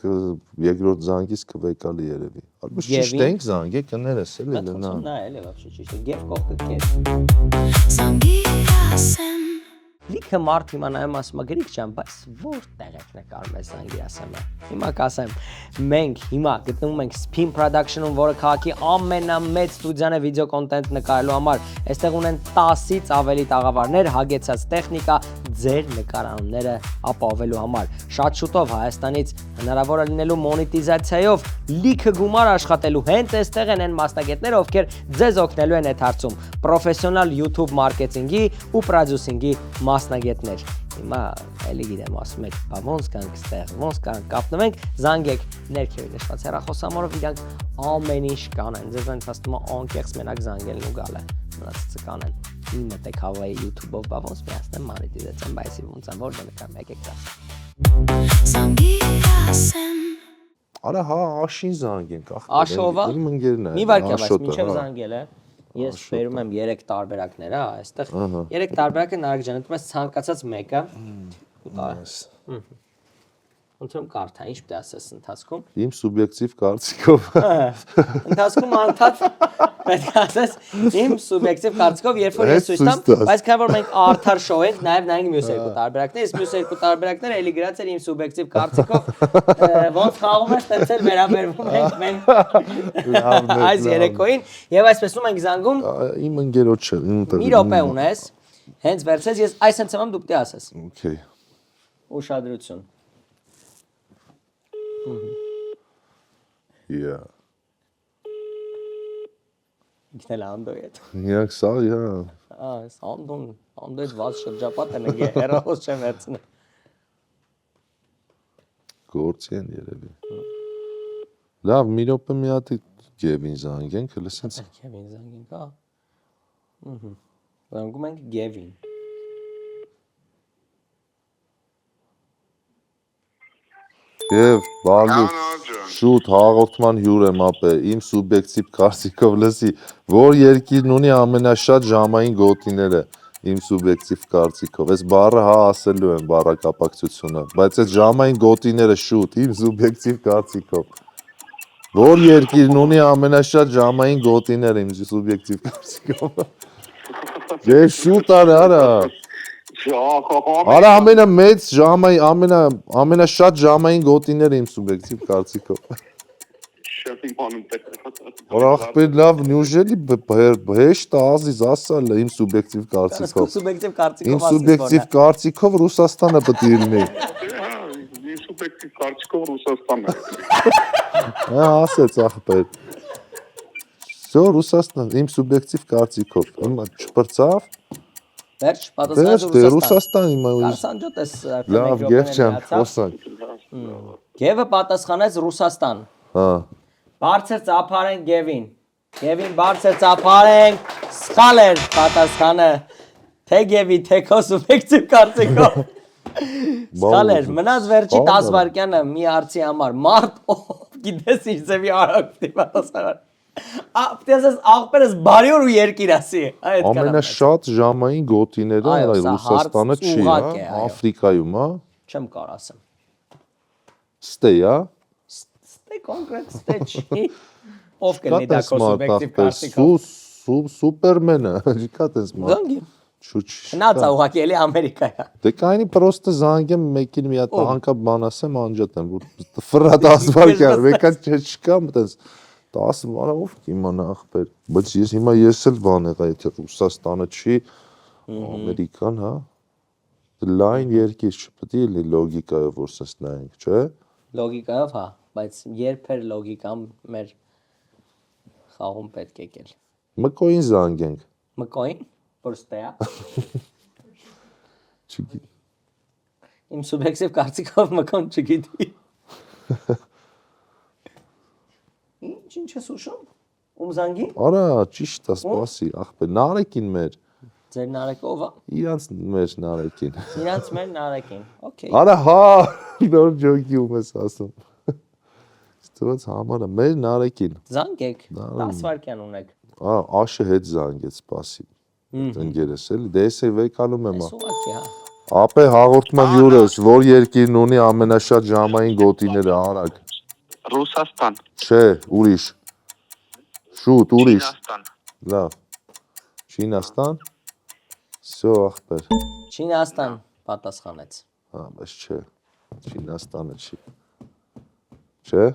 երկրորդ զանգից կվեկալի երևի։ Արբուս ճիշտ Եվին։ ենք զանգե, կներես էլի Դա լնա։ նա էլի вообще ճիշտ է։ Գեվ կողքը կես։ Լիքը մարդ հիմա նայում ասում է գրիք ջան, բայց որտեղ եք նկարում ես զանգի ասեմ։ Հիմա կասեմ, մենք հիմա գտնվում ենք Spin Production-ում, որը քաղաքի ամենամեծ ստուդիան է վիդեո կոնտենտ նկարելու համար։ Այստեղ ունեն 10-ից ավելի տաղավարներ, հագեցած տեխնիկա, ձեր նկարանները ապահովելու համար։ Շատ շուտով Հայաստանից հնարավոր է լինելու մոնետիզացիայով լիքը գումար աշխատելու հենց այստեղ են մասնագետները, ովքեր ձեզ օգնելու են այդ հարցում։ Պրոֆեսիոնալ YouTube մարքեթինգի ու պրոդյուսինգի մասնագետներ։ Հիմա էլի գիտեմ, ասում եք, բա ոնց կանք ստեղ, ոնց կանք կապնվենք, զանգեք ներքևի նշված հեռախոսամարով, իրանք ամեն ինչ կանեն։ Ձեզ ընթացքում է անկեղծ մենակ զանգելն ու գալը։ Մնացածը կանեն։ Մի մտեք Հավայի YouTube-ով, բա ոնց միացնեմ մոնետիզացիան, բայսի ոնց է, որ դնկամ եկեք դաս։ Արա հա, աշին զանգենք, Աշովա։ Իմ ընկերն է։ Մի վարքյա, բայց Աշոտը, մինչև հա։ զանգել է։ Ես բերում եմ 3 տարբերակներ, հա, այստեղ Ահա։ 3 տարբերակը նարեկ ջան, դու ես ցանկացած մեկը։ Ու տա։ Խնդրում կարդա, ինչ պետք է ասես ընթացքում։ Իմ սուբյեկտիվ կարծիքով Ընթացքում անդադ պետք է ասես իմ սուբյեկտիվ կարծիքով, երբ որ ես ցույց տամ, բայց քանի որ մենք արդար շոու ենք, նաև նայենք մյուս երկու տարբերակները, իսկ մյուս երկու տարբերակները էլի գրած էր իմ սուբյեկտիվ կարծիքով, ոնց խաղում ես, տենց էլ վերաբերվում ենք մենք այս երեկոյին, եւ այսպես ու մենք զանգում իմ ընկերոջ չէ, իմ մի րոպե ունես, հենց վերցես, ես այս հենց եմ դու պետք է ասես։ Okay. Ուշադրություն։ Yeah. Ինքն էլ անդո է։ Իրանք սա, Այս անդոյից վազ շրջապատը նգե հեռախոս չեմ վերցնել։ գործի են երևի։ Լավ, մի րոպե մի հատ Գևին զանգենք, հələ սենց Գևին զանգենք, հա։ Զանգում ենք Գևին։ Եվ բալուտ շուտ հաղորդման հյուր եմ ապե, իմ սուբյեկտիվ կարծիքով լսի, որ երկիրն ունի ամենաշատ ժամային գոտիները, իմ սուբյեկտիվ կարծիքով, այս բառը հա ասելու եմ բառակապակցությունը, բայց այս ժամային գոտիները շուտ, իմ սուբյեկտիվ կարծիքով, որ երկիրն ունի ամենաշատ ժամային գոտիները, իմ սուբյեկտիվ կարծիքով, ես շուտ արա, Արա ամենամեծ ժամային, ամենաշատ ժամային գոտիները իմ սուբյեկտիվ կարծիքով։ Որ ախպեր լավ, նյուժելի հեշտ ազիզ ասալ իմ սուբյեկտիվ կարծիքով։ Սուբյեկտիվ կարծիքով Իմ սուբյեկտիվ կարծիքով Ռուսաստանը պետք է լինի։ Իմ սուբյեկտիվ կարծիքով Ռուսաստանն է։ Հա, ասեց ախպեր։ Всё, Ռուսաստան, իմ սուբյեկտիվ կարծիքով։ Հիմա չպրծավ։ Վերջ, պատասխանած Ռուսաստան հիմա Կարսանջոտ ես լավ, Գևչյան, խոսանք։ Գևը պատասխանեց Ռուսաստան։ Հա։ Բարձր ծափարենք Գևին։ Գևին բարձր ծափարենք։ Սխալ էր պատասխանը։ Թե Գևի, թե քո սուբյեկտիվ կարծիքով։ Սխալ էր։ Մնաց վերջի 10 վայրկյանը մի հարցի համար։ Մարդ գիտես ինչ ձևի արագ պետք է պատասխանել։ Ապտեսես աղբերս բարյոր ու երկիր ասի։ Ամենաշատ ժամային գոտիները Ռուսաստանը չի, հա, Աֆրիկայում, հա։ Չեմ կարող ասեմ։ Ստե, հա։ Ստե կոնկրետ ստե չի։ Ով կլինի դա քո սուբյեկտիվ կարծիքով։ Սուպերմենը, չկա տես մարդ։ Զանգի։ Շուտ։ Հնացա ուղղակի էլի Ամերիկայա։ Դե կայնի պրոստը զանգեմ մեկին մի հատ անկապ բան ասեմ անջատեմ, որ ֆրա 10 վայրկյան, մեկը չկա, մտես 10 վարա ով կիմանա ախպեր, բայց ես էլ բան եղա, եթե Ռուսաստանը չի, Ամերիկան, հա, լայն երկիր չպետք է լինի լոգիկայով, որ սենց նայենք, չէ։ Լոգիկայով, հա, բայց երբ էր լոգիկան մեր խաղում պետք է եկել։ Մկոին զանգենք։ Մկոին, պրոստեա։ Չգիտեմ։ Իմ սուբյեկտիվ կարծիքով մկոն չգիտի։ Ինչ ես ուշում։ Ում զանգի։ Արա, ճիշտ է, սպասի, ախպեր, նարեկին մեր։ Ձեր նարեկով, հա։ Իրանց մեր նարեկին։ Իրանց մեր նարեկին։ Okay։ Արա, հա, նոր ջոկի ում ես ասում։ Ստված համարը մեր նարեկին։ Զանգեք, 10 վայրկյան ունեք։ Աշը հետ զանգեց, սպասի։ Ընկերս էլի, դե ես վեկանում եմ։ Այս ուղղակի, հա։ Ապե հաղորդման հյուրս, որ երկիրն ունի ամենաշատ ժամային գոտիները, արագ։ Ռուսաստան։ Չէ, ուրիշ։ Շուտ, ուրիշ։ Չինաստան։ Լավ։ Չինաստան։ Всё, ախպեր։ Չինաստան պատասխանեց։ Հա, բայց չէ։ Չինաստանը չի։ Չէ։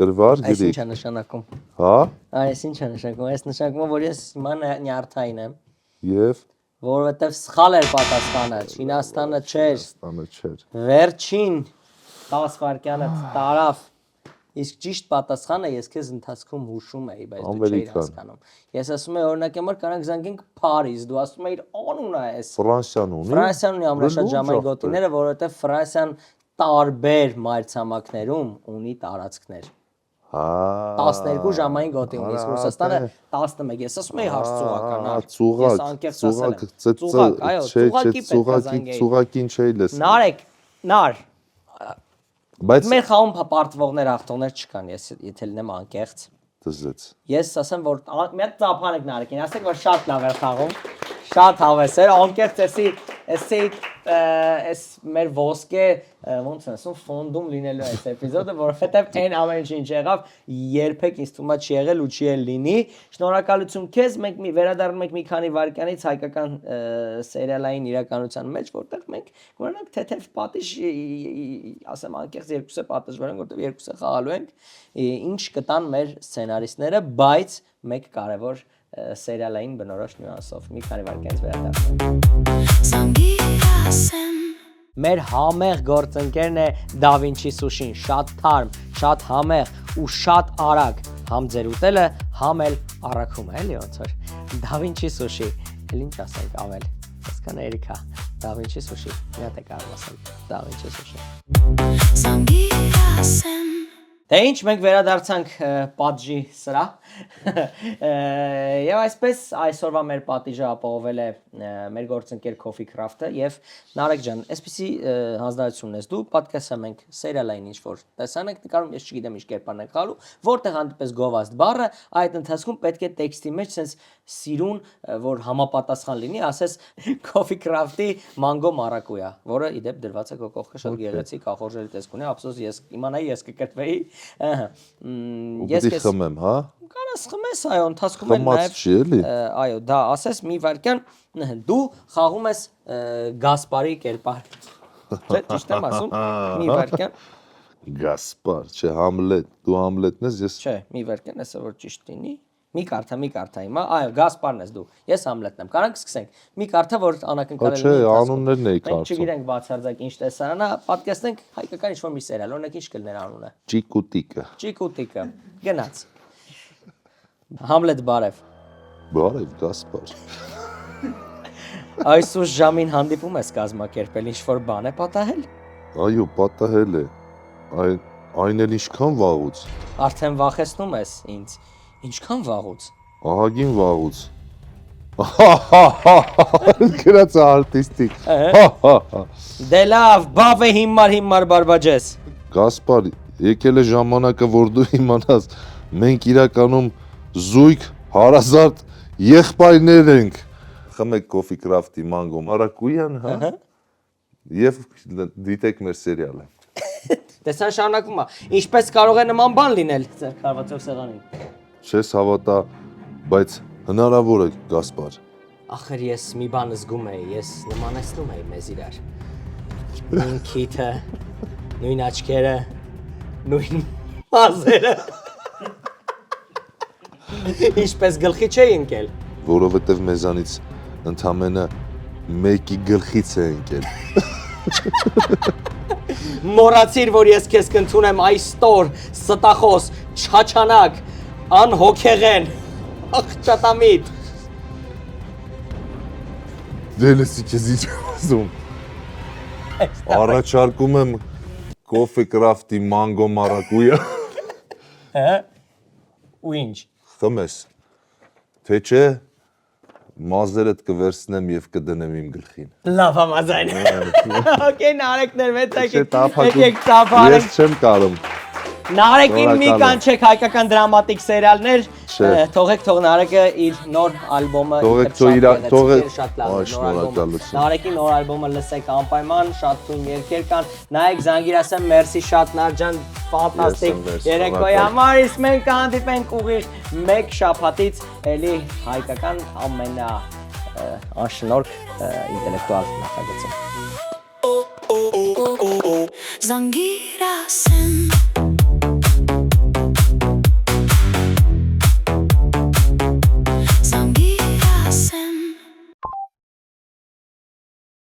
Գրվար Այս գրի։ ինչ է նշանակում։ Հա։ Այս ինչ է նշանակում։ Այս նշանակում որ ես հիմա նյարդային եմ, Եվ որովհետև սխալ էր պատասխանը։ Չինաստանը չէր։ Չինաստանը չէր։ Վերջին 10 վայրկյանը տարավ։ Իսկ ճիշտ պատասխանը ես քեզ ընթացքում հուշում էի, բայց դու չէիր հասկանում։ Ես ասում եմ օրինակ համար կարանք զանգենք Փարիզ, դու ասում էիր անունը է էս։ Ֆրանսիան ունի։ Ֆրանսիան ունի ամենաշատ ժամային գոտիները, որովհետև Ֆրանսիան տարբեր մայրցամաքներում ունի տարածքներ։ Հա 12 ժամային գոտի ունի, իսկ Ռուսաստանը 11։ Ես ասում էի հարցուղական, հա։ Ես անկեղծ ասել եմ։ Ծուղակ, այո, ծուղակի պետք է զանգեի։ Ծուղակին չէի լսել։ Նարեկ, նար։ Բայց Մեր խաղում պարտվողներ, հաղթողներ չկան, ես եթե լինեմ անկեղծ։ դզեց։ Ես ասեմ, որ մի հատ ծափանեք նարեկին, ասեք, որ շատ լավ էր խաղում, շատ հավես էր, անկեղծ էսի Էս մեր ոսկե ոնց են ասում ֆոնդում լինելու է այս էպիզոդը, որովհետև այն ամեն ինչ եղավ, երբեք ինձ թվում է չի եղել ու չի էլ լինի։ Շնորհակալություն քեզ, մենք վերադառնում ենք մի քանի վայրկյանից հայկական սերիալային իրականության մեջ, որտեղ մենք կունենանք թեթև պատիժ, ասեմ անկեղծ երկուսը պատժվել են, որտեղ երկուսը խաղալու ենք, ինչ կտան մեր սցենարիստները, բայց մեկ կարևոր սերիալային բնորոշ նյուանսով։ Մի քանի վայրկյանից վերադառնանք։ Մեր համեղ գործընկերն է Da Vinci Sushi-ն, շատ թարմ, շատ համեղ ու շատ արագ, համ ձեր ուտելը, համ էլ առաքում է, էլի ոնց որ Da Vinci Sushi, էլ ինչ ասենք ավել, այսքան Էրիկա, Da Vinci Sushi, մի հատ է կարող ասել, Da Vinci Sushi։ Դե ինչ, մենք վերադարձանք պատժի սրահ եւ այսպես այսօրվա մեր պատիժը ապահովել է մեր գործընկեր Coffee Craft-ը եւ Նարեկ ջան, այսպեսի հանձնարարություն ունես դու, պատկասա մենք սերիալային ինչ-որ տեսան ենք նկարում, ես չգիտեմ ինչ կերպարն ենք խալու, որտեղ հանդիպես գովազդ բառը, այդ ընթացքում պետք է տեքստի մեջ sense սիրուն, որ համապատասխան լինի, ասես Coffee Craft-ի մանգո մարակույա, որը իդեպ դրված է քո կողքը շատ գեղեցիկ ախորժելի տեսք ունի, ափսոս ես իմանայի ես կկրտվեի Ես խմեմ, հա? Կարաս խմես, այո, ընթացքում էլ Խմած չի էլի։ այո, դա ասես մի վարքյան դու խաղում ես Գասպարի կերպար։ Չէ, ճիշտ եմ ասում, մի վարքյան։ Գասպար, չէ, Համլետ, դու Համլետն ես, ես Չէ, մի վարքյան, ասա որ ճիշտ լինի։ Մի կարթա հիմա, այո, Գասպարն ես դու։ Ես Համլետն եմ։ Կարանք սկսենք։ Մի կարթա, որ անակնկալել Չէ, անուններն էի Մենք կարծում։ չգիտենք բացարձակ ինչ տեսարանա, պատկերացնենք հայկական ինչ-որ մի սերիալ, օրինակ ինչ կլներ անունը։ Ճիկուտիկը։ Ճիկուտիկը։ Գնաց։ Համլետ բարև։ Բարև, Գասպար։ Այսուր ժամին հանդիպում ես կազմակերպել, ինչ-որ բան է պատահել։ Այո, պատահել է։ Այն էլ ինչքան վաղուց։ Արդեն վախեցնում ես ինձ։ Ինչքան վաղուց։ Ահագին վաղուց։ Գրած արտիստիկ։ Դե լավ, բավե հիմար բարբաջես։ Գասպար, եկել է ժամանակը, որ դու իմանաս, մենք իրականում զույգ հարազատ եղբայրներ ենք։ Խմեք Coffee Craft-ի մանգո մարակույան, հա։ Եվ դիտեք մեր սերիալը։ Տեսան շարունակում է։ Ինչպես կարող է նման բան լինել ձեր քարվածով սեղանին։ Չես հավատա, բայց հնարավոր է, Գասպար։ Ախր ես մի բան զգում էի, ես նմանեցնում էի մեզ իրար։ Նույն քիթը, նույն աչքերը, նույն մազերը։ Ինչպես գլխի չէի ընկել։ Որովհետև մեզանից ընդամենը մեկի գլխից է ընկել։ Մոռացիր, որ ես քեզ կընդունեմ այստոր, ստախոս, չաչանակ, անհոգեղեն, աղճատամիտ։ Դե լսի քեզ ինչ ասում։ Առաջարկում եմ Coffee Craft-ի մանգո մարակույա։ Ու ինչ։ Խմես։ Թե չէ, մազերդ կվերցնեմ եւ կդնեմ իմ գլխին։ Լավ համաձայն։ Okay, Նարեկներ մեծ եկեք Ես տափարենք։ չեմ կարող։ Նարեկին մի կանչեք հայկական դրամատիկ սերիալներ, թողեք թող Նարեկը իր նոր ալբոմը շատ լավ շնորհակալություն։ Նարեկի նոր ալբոմը լսեք անպայման, շատ թույն երգեր կան, նայեք Զանգիրասեմ, մերսի շատ Նարջան, ֆանտաստիկ երեկոյի համար, իսկ մենք կհանդիպենք ուղիղ մեկ շաբաթից էլի հայկական ամենա անշնորհք ինտելեկտուալ նախագծում։ Զանգիրասեմ